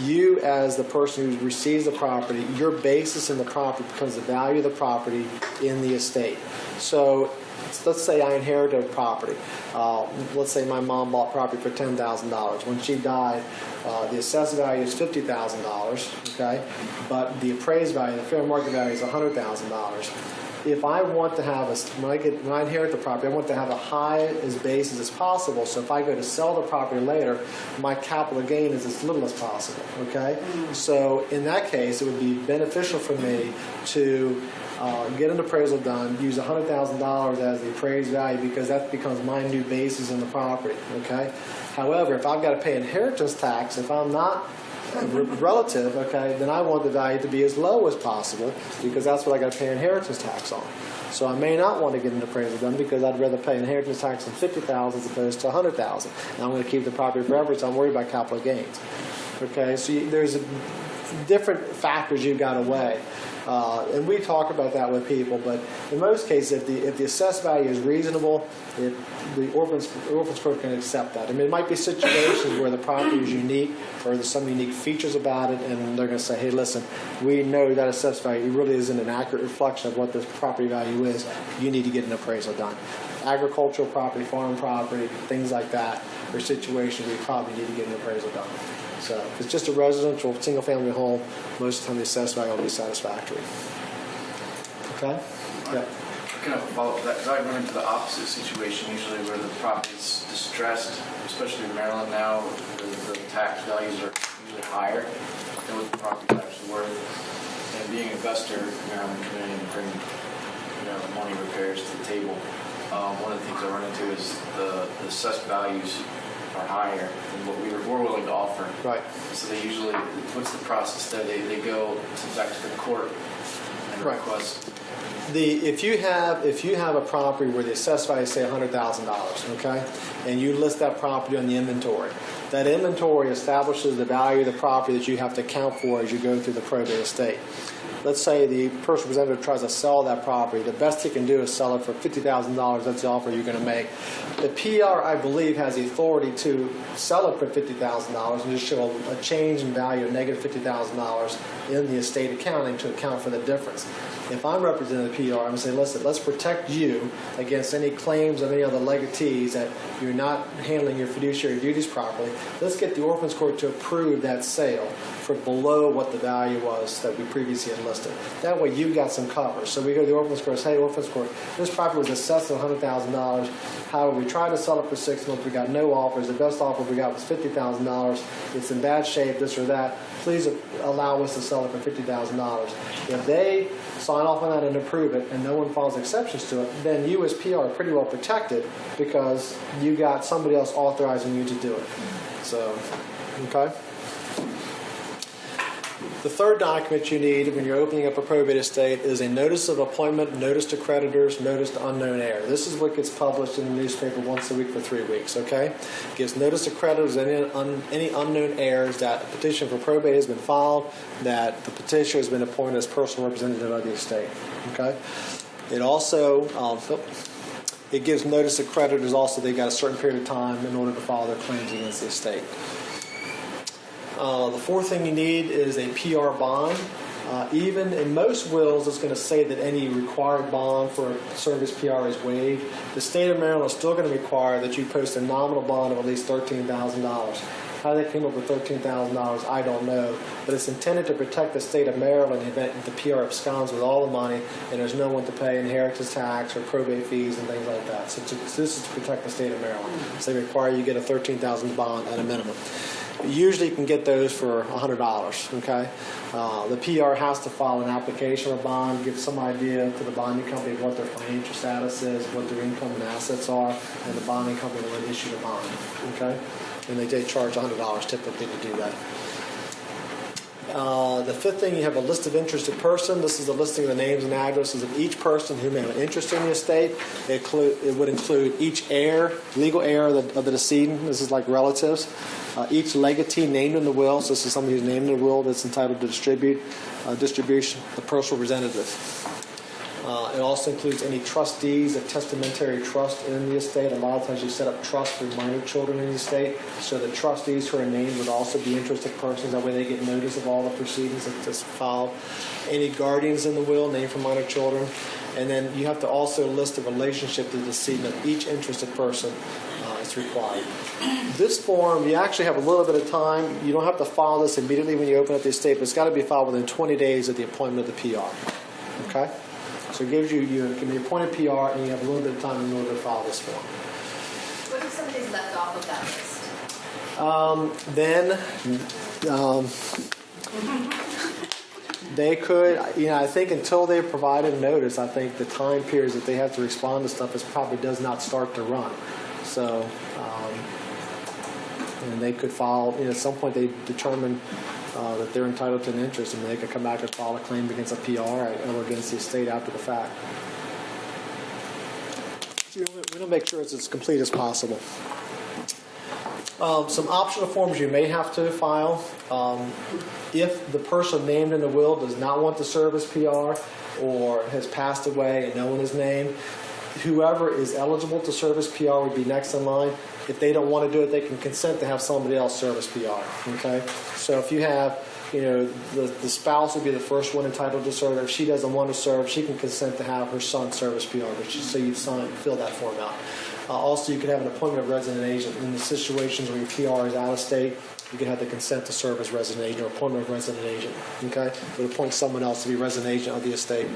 you as the person who receives the property, your basis in the property becomes the value of the property in the estate. So let's say I inherited a property. Let's say my mom bought property for $10,000. When she died, the assessed value is $50,000, okay? But the appraised value, the fair market value is $100,000. If I want to have, when I inherit the property, I want to have a high as basis as possible. So if I go to sell the property later, my capital gain is as little as possible, okay? So in that case, it would be beneficial for me to get an appraisal done, use $100,000 as the appraised value because that becomes my new basis in the property, okay? However, if I've got to pay inheritance tax, if I'm not a relative, okay, then I want the value to be as low as possible because that's what I got to pay inheritance tax on. So I may not want to get an appraisal done because I'd rather pay inheritance tax on $50,000 as opposed to $100,000. And I'm going to keep the property forever, so I'm worried about capital gains. Okay, so there's different factors you've got to weigh. And we talk about that with people, but in most cases, if the assessed value is reasonable, the Orphan's Court can accept that. I mean, it might be situations where the property is unique or there's some unique features about it, and they're going to say, hey, listen, we know that assessed value really isn't an accurate reflection of what this property value is. You need to get an appraisal done. Agricultural property, farm property, things like that are situations where you probably need to get an appraisal done. So if it's just a residential single-family home, most of the time the assessed value will be satisfactory. Okay? Yeah. Kind of a follow-up to that, because I run into the opposite situation usually where the property's distressed, especially in Maryland now, the tax values are usually higher than what the property's actually worth. And being an investor, Maryland community and bring money repairs to the table. One of the things I run into is the assessed values are higher than what we're willing to offer. Right. So they usually, what's the process there? They go back to the court and request. If you have a property where the assessed value is say $100,000, okay, and you list that property on the inventory, that inventory establishes the value of the property that you have to account for as you go through the probate estate. Let's say the personal representative tries to sell that property. The best he can do is sell it for $50,000. That's the offer you're going to make. The PR, I believe, has the authority to sell it for $50,000 and just show a change in value of negative $50,000 in the estate accounting to account for the difference. If I'm representing the PR, I'm going to say, listen, let's protect you against any claims of any other legatees that you're not handling your fiduciary duties properly. Let's get the Orphan's Court to approve that sale for below what the value was that we previously had listed. That way you got some cover. So we go to the Orphan's Court and say, hey, Orphan's Court, this property was assessed at $100,000. However, we tried to sell it for 6 months. We got no offers. The best offer we got was $50,000. It's in bad shape, this or that. Please allow us to sell it for $50,000. If they sign off on that and approve it and no one files exceptions to it, then you as PR are pretty well protected because you got somebody else authorizing you to do it. So, okay? The third document you need when you're opening up a probate estate is a notice of appointment, notice to creditors, notice to unknown heir. This is what gets published in the newspaper once a week for 3 weeks, okay? It gives notice to creditors and any unknown heirs that a petition for probate has been filed, that the petitioner has been appointed as personal representative of the estate, okay? It also, it gives notice to creditors also they've got a certain period of time in order to file their claims against the estate. The fourth thing you need is a PR bond. Even in most wills, it's going to say that any required bond for a service PR is waived. The state of Maryland is still going to require that you post a nominal bond of at least $13,000. How they came up with $13,000, I don't know. But it's intended to protect the state of Maryland in the event the PR absconds with all the money and there's no one to pay inheritance tax or probate fees and things like that. So this is to protect the state of Maryland. So they require you get a $13,000 bond at a minimum. Usually you can get those for $100, okay? The PR has to file an application of a bond, give some idea to the bonding company of what their financial status is, what their income and assets are, and the bonding company will issue the bond, okay? And they charge $100 typically to do that. The fifth thing, you have a list of interested person. This is a listing of the names and addresses of each person who may have an interest in the estate. It would include each heir, legal heir of the decedent. This is like relatives. Each legatee named in the will. So this is somebody who's named in the will that's entitled to distribution. The personal representative. It also includes any trustees of testamentary trust in the estate. A lot of times you set up trusts for minor children in the estate, so the trustees who are named would also be interested persons. That way they get notice of all the proceedings that's filed. Any guardians in the will named for minor children. And then you have to also list the relationship to the decedent of each interested person. It's required. This form, you actually have a little bit of time. You don't have to file this immediately when you open up the estate, but it's got to be filed within 20 days of the appointment of the PR. Okay? So it gives you can be appointed PR, and you have a little bit of time in order to file this form. What if somebody's left off of that list? They could, I think until they've provided notice, I think the time periods that they have to respond to stuff probably does not start to run. So, and they could file, at some point they determine that they're entitled to an interest, and they could come back and file a claim against a PR or against the estate after the fact. So we want to make sure it's as complete as possible. Some optional forms you may have to file. If the person named in the will does not want to serve as PR or has passed away and no one is named, whoever is eligible to serve as PR would be next in line. If they don't want to do it, they can consent to have somebody else serve as PR. Okay? So if you have, the spouse would be the first one entitled to serve. If she doesn't want to serve, she can consent to have her son serve as PR. So you fill that form out. Also, you could have an appointment of resident agent. In the situations where your PR is out of state, you could have the consent to serve as resident agent or appointment of resident agent. Okay? Would appoint someone else to be resident agent of the estate.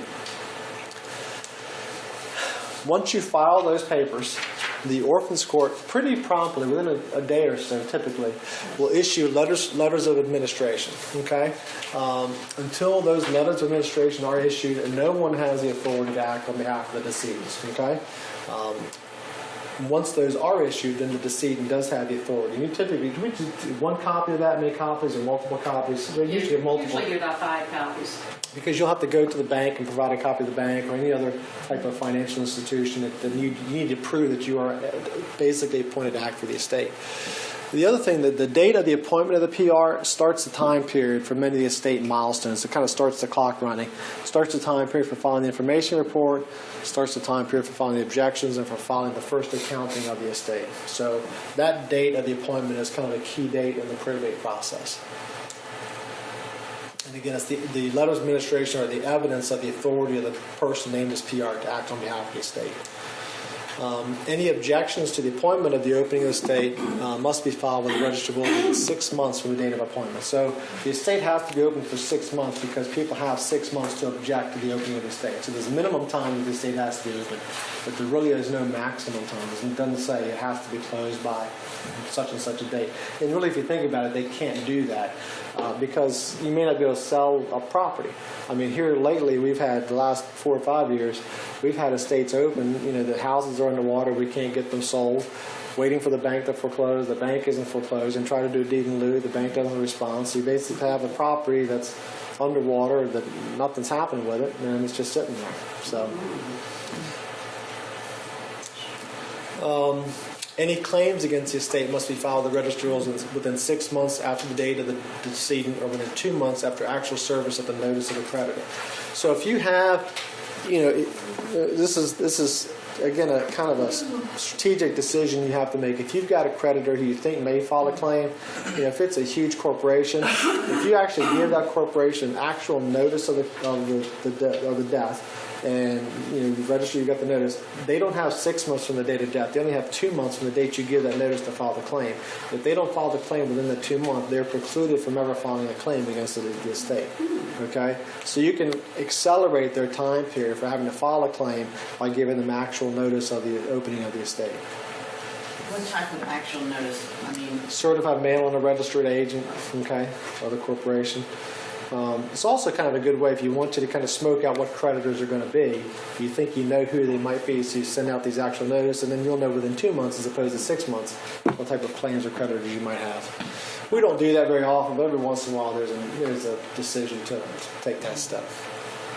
Once you file those papers, the orphans court pretty promptly, within a day or so typically, will issue letters of administration. Okay? Until those letters of administration are issued, no one has the authority to act on behalf of the decedent. Okay? Once those are issued, then the decedent does have the authority. You typically, do we do one copy of that, many copies, or multiple copies? They usually get multiple. Usually get about 5 copies. Because you'll have to go to the bank and provide a copy of the bank or any other type of financial institution that you need to prove that you are basically appointed to act for the estate. The other thing, that the date of the appointment of the PR starts the time period for many of the estate milestones. It kind of starts the clock running. Starts the time period for filing the information report, starts the time period for filing the objections, and for filing the first accounting of the estate. So that date of the appointment is kind of a key date in the probate process. And again, it's the letters of administration are the evidence of the authority of the person named as PR to act on behalf of the estate. Any objections to the appointment of the opening of the estate must be filed with the registry within 6 months from the date of appointment. So the estate has to be open for 6 months because people have 6 months to object to the opening of the estate. So there's a minimum time that the estate has to be open, but there really is no maximum time. It doesn't say it has to be closed by such and such a date. And really, if you think about it, they can't do that because you may not be able to sell a property. I mean, here lately, we've had the last 4 or 5 years, we've had estates open. The houses are underwater. We can't get them sold. Waiting for the bank to foreclose. The bank isn't foreclosed. And try to do a deed in lieu. The bank doesn't respond. So you basically have a property that's underwater that nothing's happened with it, and it's just sitting there. So. Any claims against the estate must be filed with the registry within 6 months after the date of the decedent or within 2 months after actual service of the notice of the creditor. So if you have, this is again a kind of a strategic decision you have to make. If you've got a creditor who you think may file a claim, if it's a huge corporation, if you actually give that corporation actual notice of the death, and you register, you got the notice, they don't have 6 months from the date of death. They only have 2 months from the date you give that notice to file the claim. If they don't file the claim within the 2 months, they're precluded from ever filing a claim against the estate. Okay? So you can accelerate their time period for having to file a claim by giving them actual notice of the opening of the estate. What type of actual notice? Certified mail on a registered agent, okay, or the corporation. It's also kind of a good way if you want to kind of smoke out what creditors are going to be. You think you know who they might be, so you send out these actual notice, and then you'll know within 2 months as opposed to 6 months what type of claims or creditors you might have. We don't do that very often, but every once in a while there's a decision to take that step.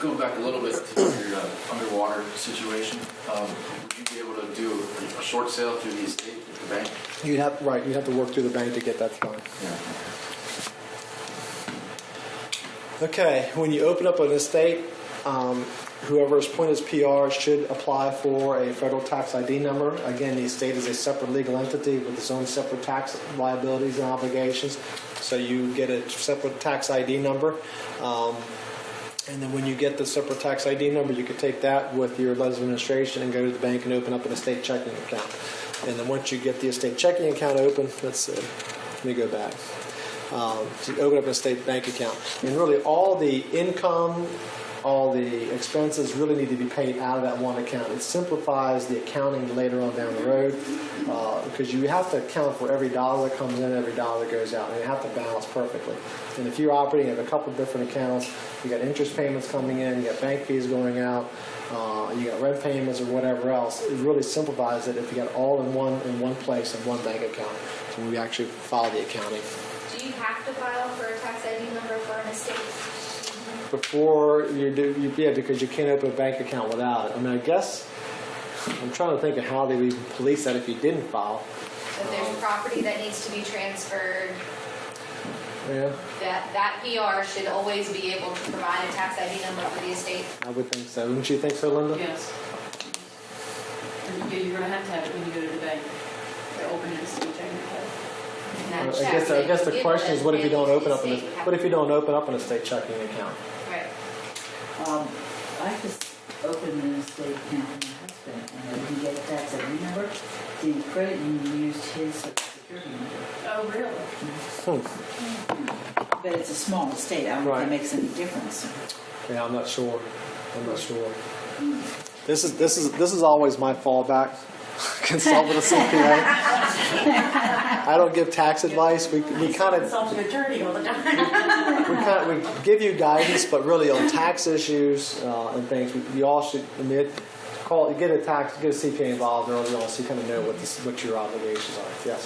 Going back a little bit to your underwater situation, would you be able to do a short sale through the estate with the bank? You'd have to work through the bank to get that done. Yeah. Okay, when you open up an estate, whoever is appointed as PR should apply for a federal tax ID number. Again, the estate is a separate legal entity with its own separate tax liabilities and obligations. So you get a separate tax ID number. And then when you get the separate tax ID number, you can take that with your letters of administration and go to the bank and open up an estate checking account. And then once you get the estate checking account open, let me go back. To open up an estate bank account. And really all the income, all the expenses really need to be paid out of that one account. It simplifies the accounting later on down the road because you have to account for every dollar that comes in, every dollar that goes out, and you have to balance perfectly. And if you're operating at a couple of different accounts, you got interest payments coming in, you got bank fees going out, you got rent payments or whatever else, it really simplifies it if you got all in one place in one bank account. So we actually file the accounting. Do you have to file for a tax ID number for an estate? Before you do, yeah, because you can't open a bank account without it. I mean, I guess, I'm trying to think of how they would even police that if you didn't file. So if there's property that needs to be transferred, Yeah, that PR should always be able to provide a tax ID number for the estate. I would think so. Wouldn't you think so, Linda? Yes. And you're going to have it when you go to the bank to open an estate checking account. And that I check guess that the you question give is, what if you don't open up estate, an estate checking account? Right. I just opened an estate account for my husband, and I didn't get a tax ID number. The credit union used his social security number. Oh, really? But it's a small estate. I don't know if Right. that makes any difference. Yeah, I'm not sure. This is always my fallback. Consult with a CPA. I don't give tax advice. We kind of Consult an attorney all the time. we give you guidance, but really on tax issues and things, you all should get a CPA involved early on, so you kind of know what your obligations are. Yes.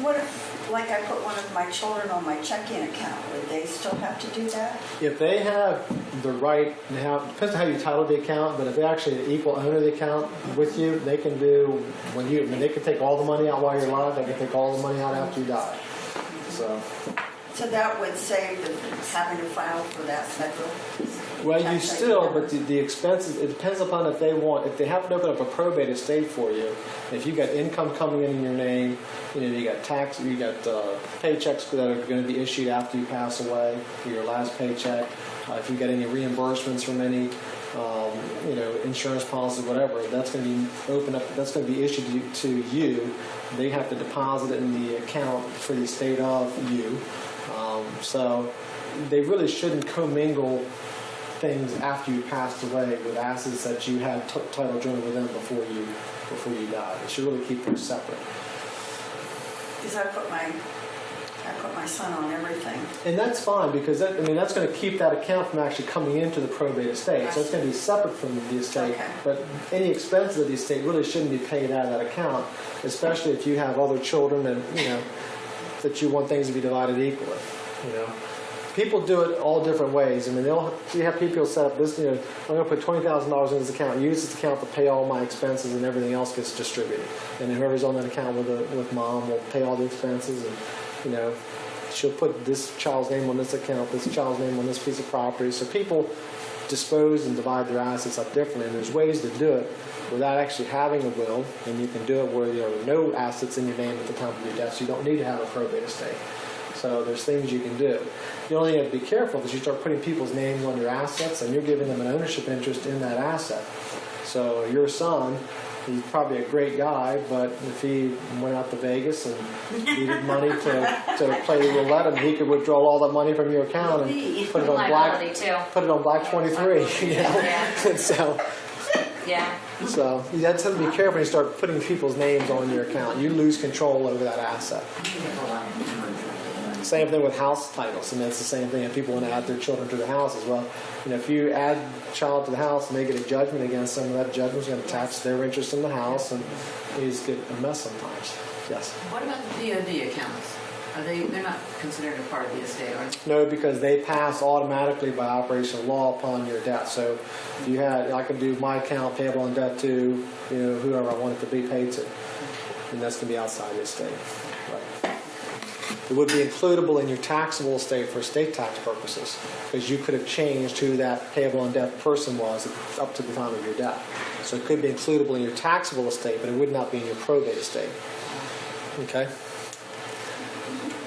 What if, like, I put one of my children on my checking account, would they still have to do that? If they have the right, depends on how you title the account, but if they actually equal owner the account with you, they can do, they can take all the money out while you're alive, they can take all the money out after you die. So that would save having to file for that federal? Well, you tax still, ID number. but the expenses, it depends upon if they happen to open up a probate estate for you, if you've got income coming in your name, you got tax, you got paychecks that are going to be issued after you pass away, for your last paycheck, if you got any reimbursements from any, insurance policy, whatever, that's going to be issued to you. They have to deposit it in the account for the estate of you. So they really shouldn't commingle things after you passed away with assets that you had title joined with them before you died. You should really keep them separate. Because I put my son on everything. And that's fine because that's going to keep that account from actually coming into the probate estate. So it's going to be separate from the estate. Okay. But any expenses of the estate really shouldn't be paid out of that account, especially if you have other children and that you want things to be divided equally. People do it all different ways. You have people set up this, I'm going to put $20,000 in this account, use this account to pay all my expenses, and everything else gets distributed. And whoever's on that account with mom will pay all the expenses, and, she'll put this child's name on this account, this child's name on this piece of property. So people dispose and divide their assets up differently, and there's ways to do it without actually having a will, and you can do it where there are no assets in your name at the time of your death, so you don't need to have a probate estate. So there's things you can do. The only thing you have to be careful is you start putting people's names on your assets and you're giving them an ownership interest in that asset. So your son, he's probably a great guy, but if he went out to Vegas and needed money to play the roulette, and he could withdraw all that money from your account and put it on Black 23. And so you have to be careful when you start putting people's names on your account. You lose control over that asset. Same thing with house titles, and it's the same thing if people want to add their children to the house as well. If you add a child to the house and they get a judgment against them, that judgment's going to tax their interest in the house, and you just get a mess sometimes. Yes? What about the DUPD accounts? They're not considered a part of the estate, are they? No, because they pass automatically by operation of law upon your death. So if I can do my account payable on death to whoever I want it to be paid to, and that's going to be outside the estate. Right. it would be includable in your taxable estate for estate tax purposes, because you could have changed who that payable on death person was up to the time of your death. So it could be includable in your taxable estate, but it would not be in your probate estate. Okay?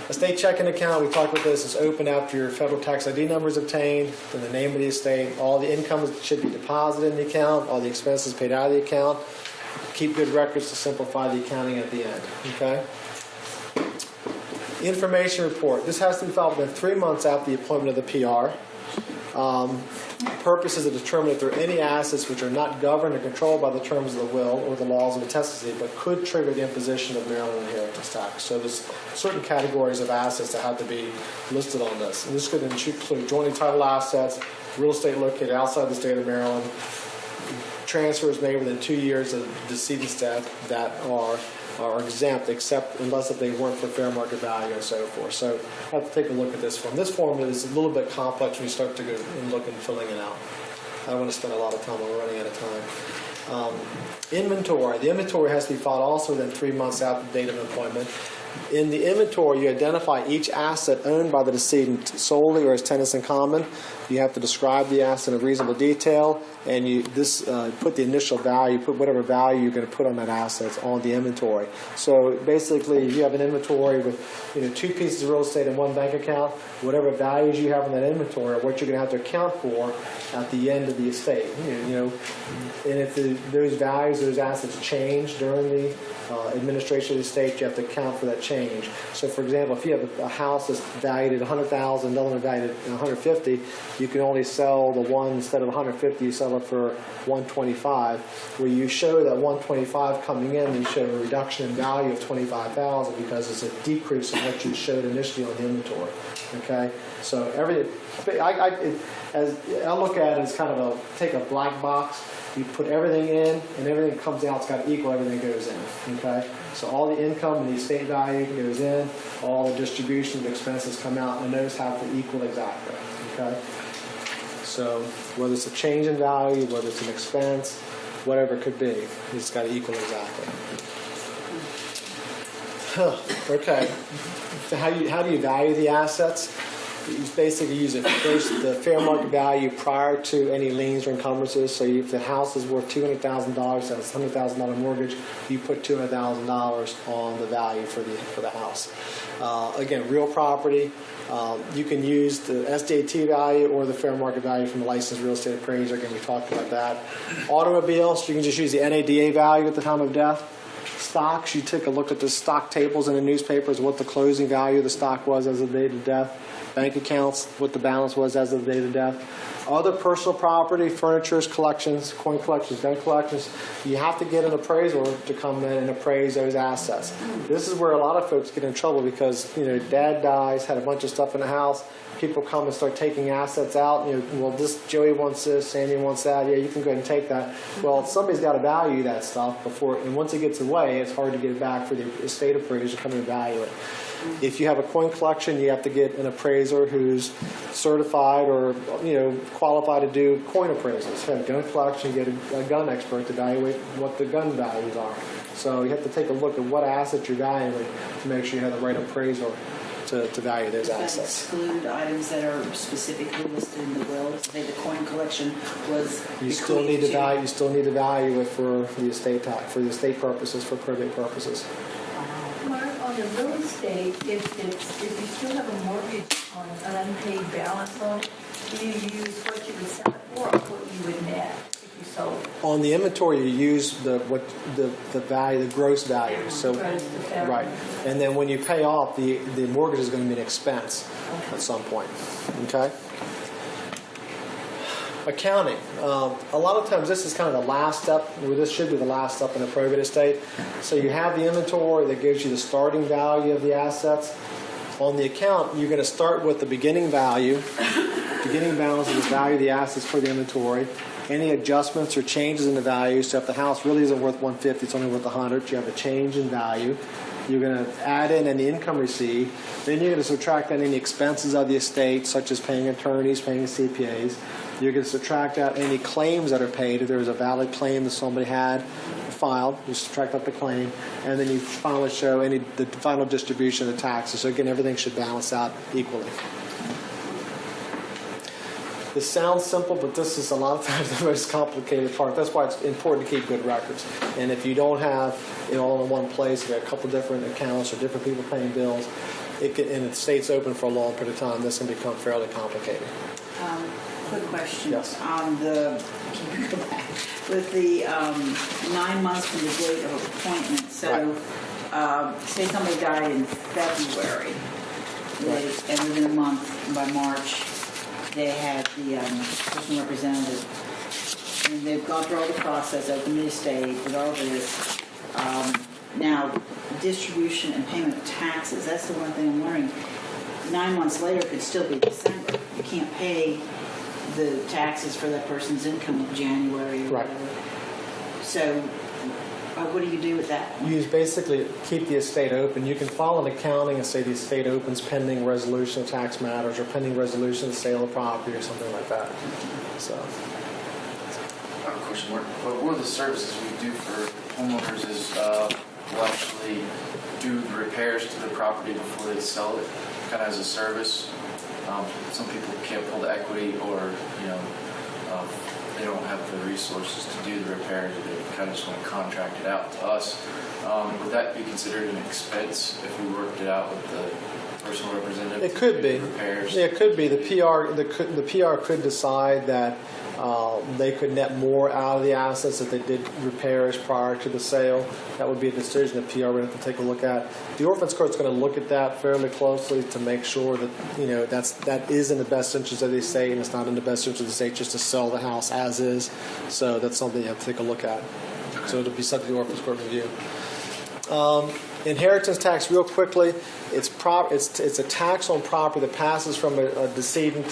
Estate checking account, we talked about this, is open after your federal tax ID number is obtained, then the name of the estate, all the income should be deposited in the account, all the expenses paid out of the account. Keep good records to simplify the accounting at the end. Okay? Information report. This has to be filed within 3 months after the appointment of the PR. The purpose is to determine if there are any assets which are not governed or controlled by the terms of the will or the laws of intestacy, but could trigger the imposition of Maryland inheritance tax. So there's certain categories of assets that have to be listed on this. And this could include jointly titled assets, real estate located outside the state of Maryland, transfers made within 2 years of decedent's death that are exempt, except unless if they weren't for fair market value and so forth. So I have to take a look at this form. This form is a little bit complex when you start to go and look and filling it out. I don't want to spend a lot of time. We're running out of time. Inventory. The inventory has to be filed also within 3 months after the date of appointment. In the inventory, you identify each asset owned by the decedent solely or as tenants in common. You have to describe the asset in reasonable detail, and you put the initial value, put whatever value you're going to put on that asset on the inventory. So basically, if you have an inventory with 2 pieces of real estate and 1 bank account, whatever values you have in that inventory are what you're going to have to account for at the end of the estate. And if those values, those assets change during the administration of the estate, you have to account for that change. So, for example, if you have a house that's valued at $100,000, another one valued at $150,000, you can only sell the one instead of $150,000, you sell it for $125,000. Where you show that $125,000 coming in, you show a reduction in value of $25,000 because it's a decrease in what you showed initially on the inventory. Okay, so as I look at it as kind of take a black box. You put everything in, and everything that comes out, it's got to equal everything that goes in. Okay, so all the income and the estate value goes in, all the distribution of expenses come out, and those have to equal exactly. Okay, so whether it's a change in value, whether it's an expense, whatever it could be, it's got to equal exactly. Okay, so how do you value the assets? You basically use it first, the fair market value prior to any liens or encumbrances. So if the house is worth $200,000, that's a $100,000 mortgage, you put $200,000 on the value for the house. Again, real property, you can use the SDAT value or the fair market value from the licensed real estate appraiser. Again, we talked about that. Automobiles, you can just use the NADA value at the time of death. Stocks, you take a look at the stock tables in the newspapers, what the closing value of the stock was as of the date of death. Bank accounts, what the balance was as of the date of death. Other personal property, furnitures, collections, coin collections, gun collections, you have to get an appraiser to come in and appraise those assets. This is where a lot of folks get in trouble because, dad dies, had a bunch of stuff in the house, people come and start taking assets out. Well, this Joey wants this, Sandy wants that. Yeah, you can go ahead and take that. Well, somebody's got to value that stuff before, and once it gets away, it's hard to get it back for the estate appraiser to come and evaluate it. If you have a coin collection, you have to get an appraiser who's certified or qualified to do coin appraisals. If you have a gun collection, you get a gun expert to evaluate what the gun values are. So you have to take a look at what assets you're valuing to make sure you have the right appraiser to value those assets. Exclude items that are specifically listed in the will. Say the coin collection was. You still need to value. You still need to value it for the estate tax, for the estate purposes, for probate purposes. Mark, on the real estate, if you still have a mortgage on an unpaid balance on it, do you use what you would sell it for or what you would net if you sold it? On the inventory, you use the value, the gross value. So, right, and then when you pay off, the mortgage is going to be an expense at some point. Okay. Accounting. A lot of times this is kind of the last step, or this should be the last step in a probate estate. So you have the inventory that gives you the starting value of the assets. On the account, you're going to start with the beginning value. Beginning balance is the value of the assets for the inventory. Any adjustments or changes in the value. So if the house really isn't worth $150,000, it's only worth $100,000, you have a change in value. You're going to add in any income received. Then you're going to subtract any expenses of the estate, such as paying attorneys, paying CPAs. You're going to subtract out any claims that are paid. If there was a valid claim that somebody had filed, you subtract out the claim, and then you finally show the final distribution of the taxes. So again, everything should balance out equally. This sounds simple, but this is a lot of times the most complicated part. That's why it's important to keep good records. And if you don't have it all in one place, you got a couple different accounts or different people paying bills, and the state's open for a long period of time, this can become fairly complicated. Quick question. Yes. On the, with the 9 months from the date of appointment, so say somebody died in February, and within a month, by March, they had the personal representative, and they've gone through all the process, opened the estate, with all this. Now, distribution and payment of taxes, that's the one thing I'm wondering. 9 months later could still be December. You can't pay the taxes for that person's income in January or whatever. So what do you do with that? You basically keep the estate open. You can file an accounting and say the estate opens pending resolution of tax matters or pending resolution of sale of property or something like that. So, I have a question. One of the services we do for homeowners is we'll actually do the repairs to the property before they sell it, kind of as a service. Some people can't pull the equity, or they don't have the resources to do the repairs. They kind of just want to contract it out to us. Would that be considered an expense if we worked it out with the personal representative? it could be. Repairs. Yeah, it could be. The PR could decide that they could net more out of the assets if they did repairs prior to the sale. That would be a decision the PR would have to take a look at. The Orphans Court's going to look at that fairly closely to make sure that that is in the best interest of the estate, and it's not in the best interest of the estate just to sell the house as is. So that's something you have to take a look at. So it'll be something the Orphans Court review. Inheritance tax, real quickly, it's a tax on property that passes from a decedent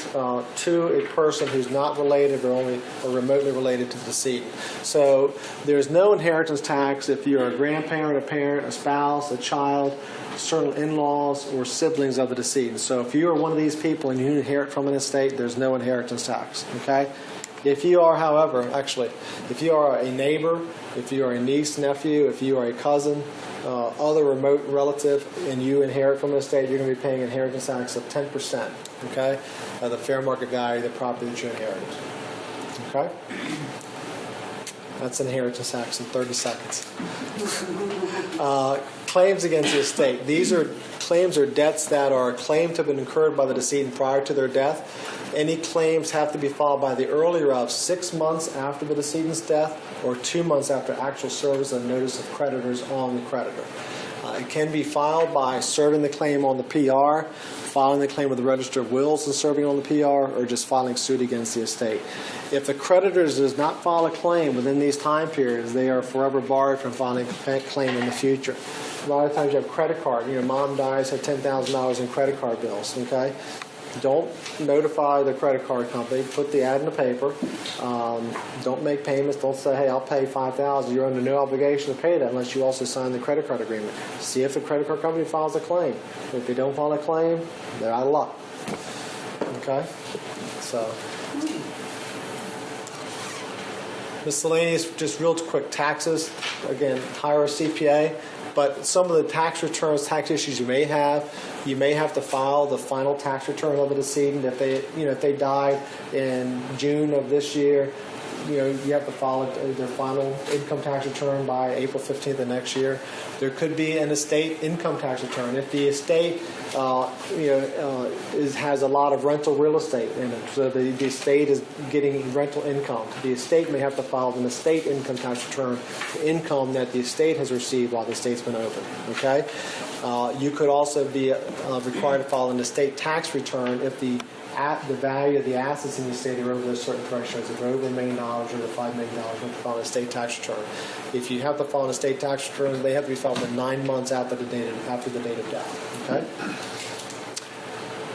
to a person who's not related or remotely related to the decedent. So there's no inheritance tax if you're a grandparent, a parent, a spouse, a child, certain in-laws, or siblings of the decedent. So if you are one of these people and you inherit from an estate, there's no inheritance tax. Okay? If you are, however, if you are a neighbor, if you are a niece, nephew, if you are a cousin, other remote relative, and you inherit from an estate, you're going to be paying inheritance tax of 10%, okay, of the fair market value of the property that you inherited. Okay? That's inheritance tax in 30 seconds. Claims against the estate. These are claims or debts that are claimed to have been incurred by the decedent prior to their death. Any claims have to be filed by the earlier of 6 months after the decedent's death or 2 months after actual service of notice of creditors on the creditor. It can be filed by serving the claim on the PR, filing the claim with the Register of Wills and serving on the PR, or just filing suit against the estate. If the creditor does not file a claim within these time periods, they are forever barred from filing a claim in the future. A lot of times you have credit card. Your mom dies, have $10,000 in credit card bills, okay? Don't notify the credit card company. Put the ad in the paper. Don't make payments. Don't say, hey, I'll pay $5,000. You're under no obligation to pay that unless you also sign the credit card agreement. See if the credit card company files a claim. If they don't file a claim, they're out of luck. Okay? So, miscellaneous, just real quick, taxes. Again, hire a CPA. But some of the tax returns, tax issues you may have to file the final tax return of the decedent. If they died in June of this year, you have to file their final income tax return by April 15th of next year. There could be an estate income tax return. If the estate has a lot of rental real estate in it, so the estate is getting rental income, the estate may have to file an estate income tax return for income that the estate has received while the estate's been open. Okay, you could also be required to file an estate tax return if the value of the assets in the estate are over those certain thresholds. If they're over $1 million or $5 million, you have to file an estate tax return. If you have to file an estate tax return, they have to be filed in 9 months after the date of death. Okay.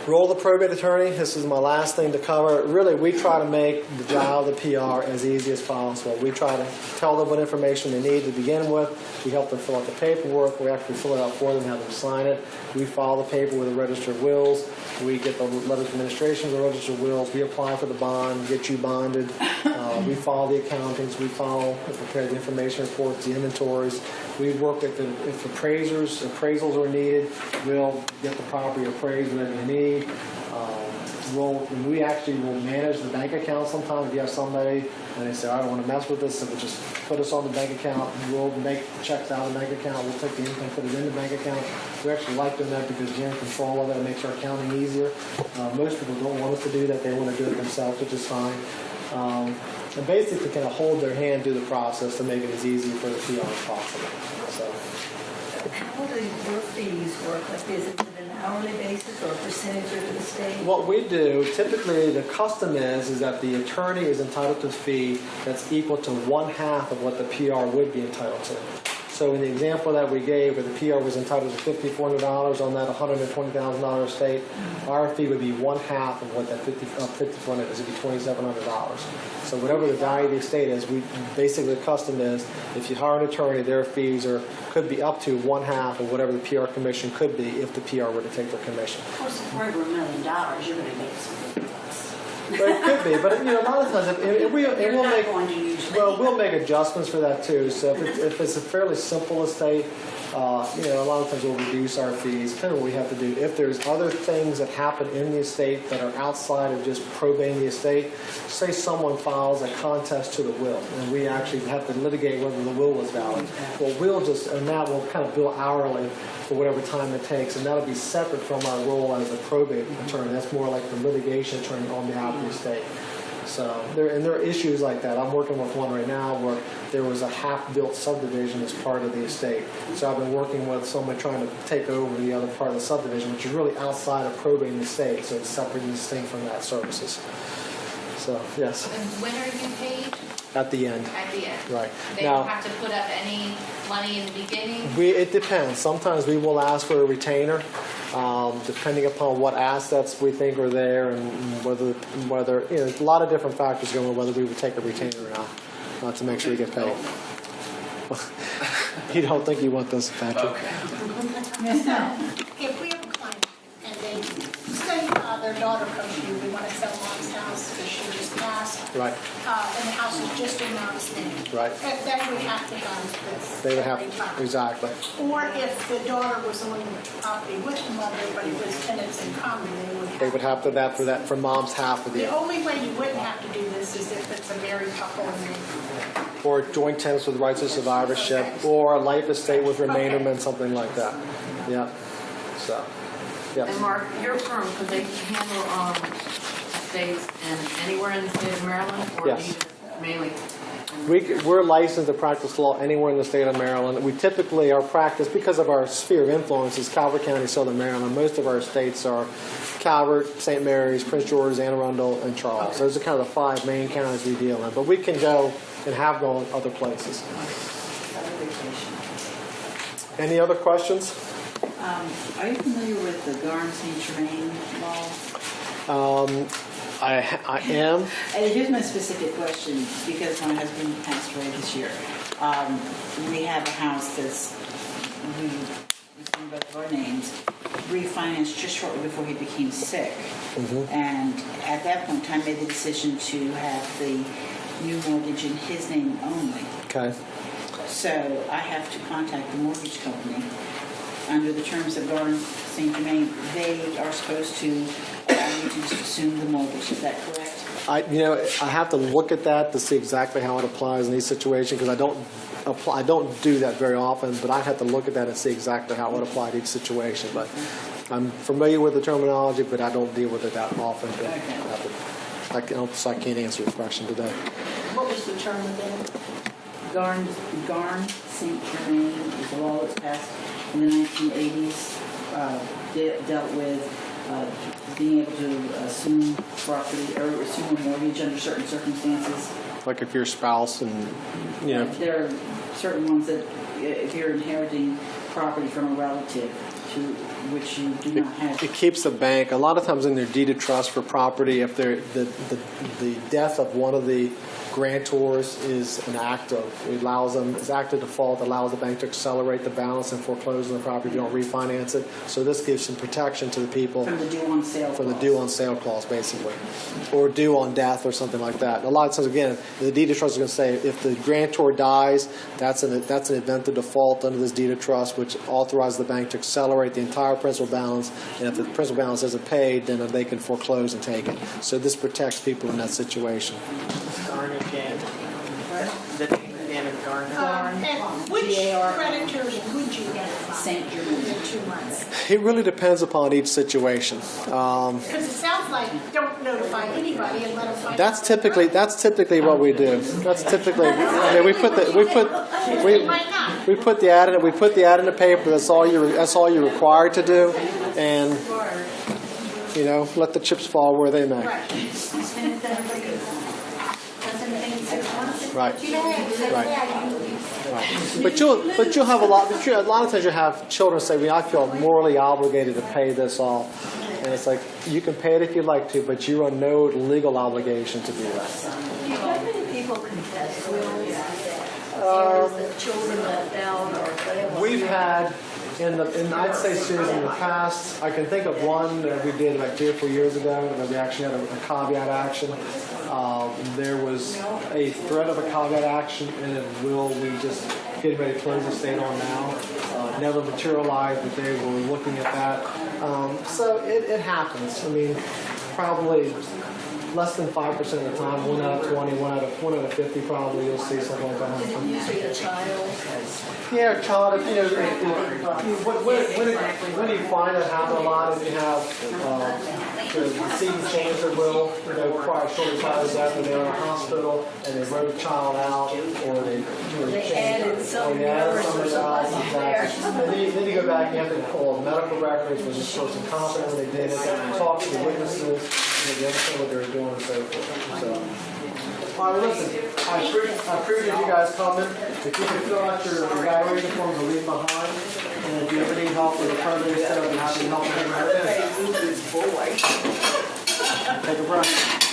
Role of the probate attorney. This is my last thing to cover. Really, we try to make the job of the PR as easy as possible. We try to tell them what information they need to begin with. We help them fill out the paperwork. We actually fill it out for them, have them sign it. We file the paper with the Register of Wills. We get the letters of administration, the register of wills, we apply for the bond, get you bonded, we follow the accountings, we prepare the information reports, the inventories. We work at if appraisals are needed, we'll get the property appraised whatever you need. We actually will manage the bank account sometimes. If you have somebody and they say, I don't want to mess with this, so we'll just put us on the bank account. We'll make checks out of the bank account. We'll take the income, put it in the bank account. We actually like doing that because you're in control of it. It makes our accounting easier. Most people don't want us to do that. They want to do it themselves, which is fine. And basically kind of hold their hand through the process to make it as easy for the PR as possible. So. How do your fees work? Like, is it an hourly basis or a percentage of the estate? What we do, typically the custom is that the attorney is entitled to a fee that's equal to 1/2 of what the PR would be entitled to. So in the example that we gave, where the PR was entitled to $5,400 on that $120,000 estate, our fee would be 1/2 of what that $5,400 is. It would be $2,700. So whatever the value of the estate is, we basically the custom is if you hire an attorney, their fees could be up to 1/2 of whatever the PR commission could be if the PR were to take their commission. Of course, if we're over $1 million, you're going to make something with us. But it could be. But a lot of times, we'll make adjustments for that too. So if it's a fairly simple estate, a lot of times we'll reduce our fees. Kind of what we have to do. If there's other things that happen in the estate that are outside of just probating the estate, say someone files a contest to the will, and we actually have to litigate whether the will was valid. Well, that will kind of bill hourly for whatever time it takes, and that'll be separate from our role as a probate attorney. That's more like the litigation attorney on behalf of the estate. So there are issues like that. I'm working with one right now where there was a half-built subdivision as part of the estate. So I've been working with someone trying to take over the other part of the subdivision, which is really outside of probating the estate. So it's separate and distinct from that services. So yes. And when are you paid? At the end. At the end. Right. They don't have to put up any money in the beginning? It depends. Sometimes we will ask for a retainer, depending upon what assets we think are there and whether a lot of different factors go into whether we would take a retainer or not to make sure we get paid. You don't think you want this, Patrick? So, if we have a client and they say their daughter comes to you, we want to sell mom's house because she just passed. Right. And the house is just in mom's name. Right. Then we have to have this. They would have, exactly. Or if the daughter was owning the property with the mother, but it was tenants in common, they would have to. For mom's half of the. The only way you wouldn't have to do this is if it's a married couple and or joint tenants with rights of survivorship, or a life estate with remainderment, something like that. Yeah. So. Yeah. And Mark, your firm, could they handle estates anywhere in the state of Maryland? Or Yes. do you mainly? We're licensed to practice law anywhere in the state of Maryland. We typically, our practice, because of our sphere of influence, is Calvert County, Southern Maryland. Most of our states are Calvert, St. Mary's, Prince George's, Anne Arundel, and Charles. Okay. Those are kind of the 5 main counties we deal in. But we can go and have gone other places. Any other questions? Are you familiar with the Garn-St. Germain law? I am. And here's my specific question, because my husband passed away this year. We have a house that's in both of our names, refinanced just shortly before he became sick. Mm-hmm. And at that point in time, made the decision to have the new mortgage in his name only. Okay. So I have to contact the mortgage company. Under the terms of Garn-St. Germain, they are supposed to allow you to just assume the mortgage. Is that correct? I have to look at that to see exactly how it applies in these situations, because I don't do that very often, but I have to look at that and see exactly how it would apply to each situation. But I'm familiar with the terminology, but I don't deal with it that often. So I can't answer your question today. what was the term again? Garn-St. Germain is a law that's passed in the 1980s, dealt with being able to assume property or assume a mortgage under certain circumstances. Like if you're a spouse and, There are certain ones that if you're inheriting property from a relative which you do not have. It keeps the bank, a lot of times in their deed of trust for property, if the death of one of the grantors is an act of, it allows them, is act of default, allows the bank to accelerate the balance and foreclose on the property if you don't refinance it. So this gives some protection to the people. From the due on sale For the clause. due on sale clause, basically. Or due on death or something like that. A lot of times, again, the deed of trust is going to say if the grantor dies, that's an event of default under this deed of trust, which authorizes the bank to accelerate the entire principal balance. And if the principal balance isn't paid, then they can foreclose and take it. So this protects people in that situation. Garner Jan. The name again is Garner. And which creditors would you get it from? St. Germain. Within 2 months? It really depends upon each situation. Because it sounds like don't notify anybody and let them find That's out. typically what we do. That's typically. I mean, we put the ad in the paper. That's all you're required to do, and let the chips fall where they may. Right. And if everybody does anything in 6 months? Right. Right. But you'll have a lot of times you have children say, "I feel morally obligated to pay this off," and it's like you can pay it if you like to, but you're on no legal obligation to do that. How many people contest wills? Years that children left out or whatever? We've had I'd say, Susan, in the past, I can think of one that we did like 3 or 4 years ago that we actually had a caveat action. There was a threat of a caveat action in a will we just getting ready to close the estate on now. Never materialized, but they were looking at that. So it happens. I mean, probably less than 5% of the time, 1 out of 20, 1 out of 50, probably you'll see something like that happen. Usually a child. Yeah, child. When you find that happen a lot, is you have the decedent change their will, prior shortly prior to death, and they're in a hospital, and they wrote a child out, or they added something else. Exactly. Then you go back and you have to pull medical records. Was this person confident when they did it? Talk to the witnesses. You understand what they were doing and so forth. So. All right, listen, I appreciate you guys coming. If you can fill out your evaluation forms and leave behind, and if you ever need help with the permit, I'd be happy to help you with that. Take a breath.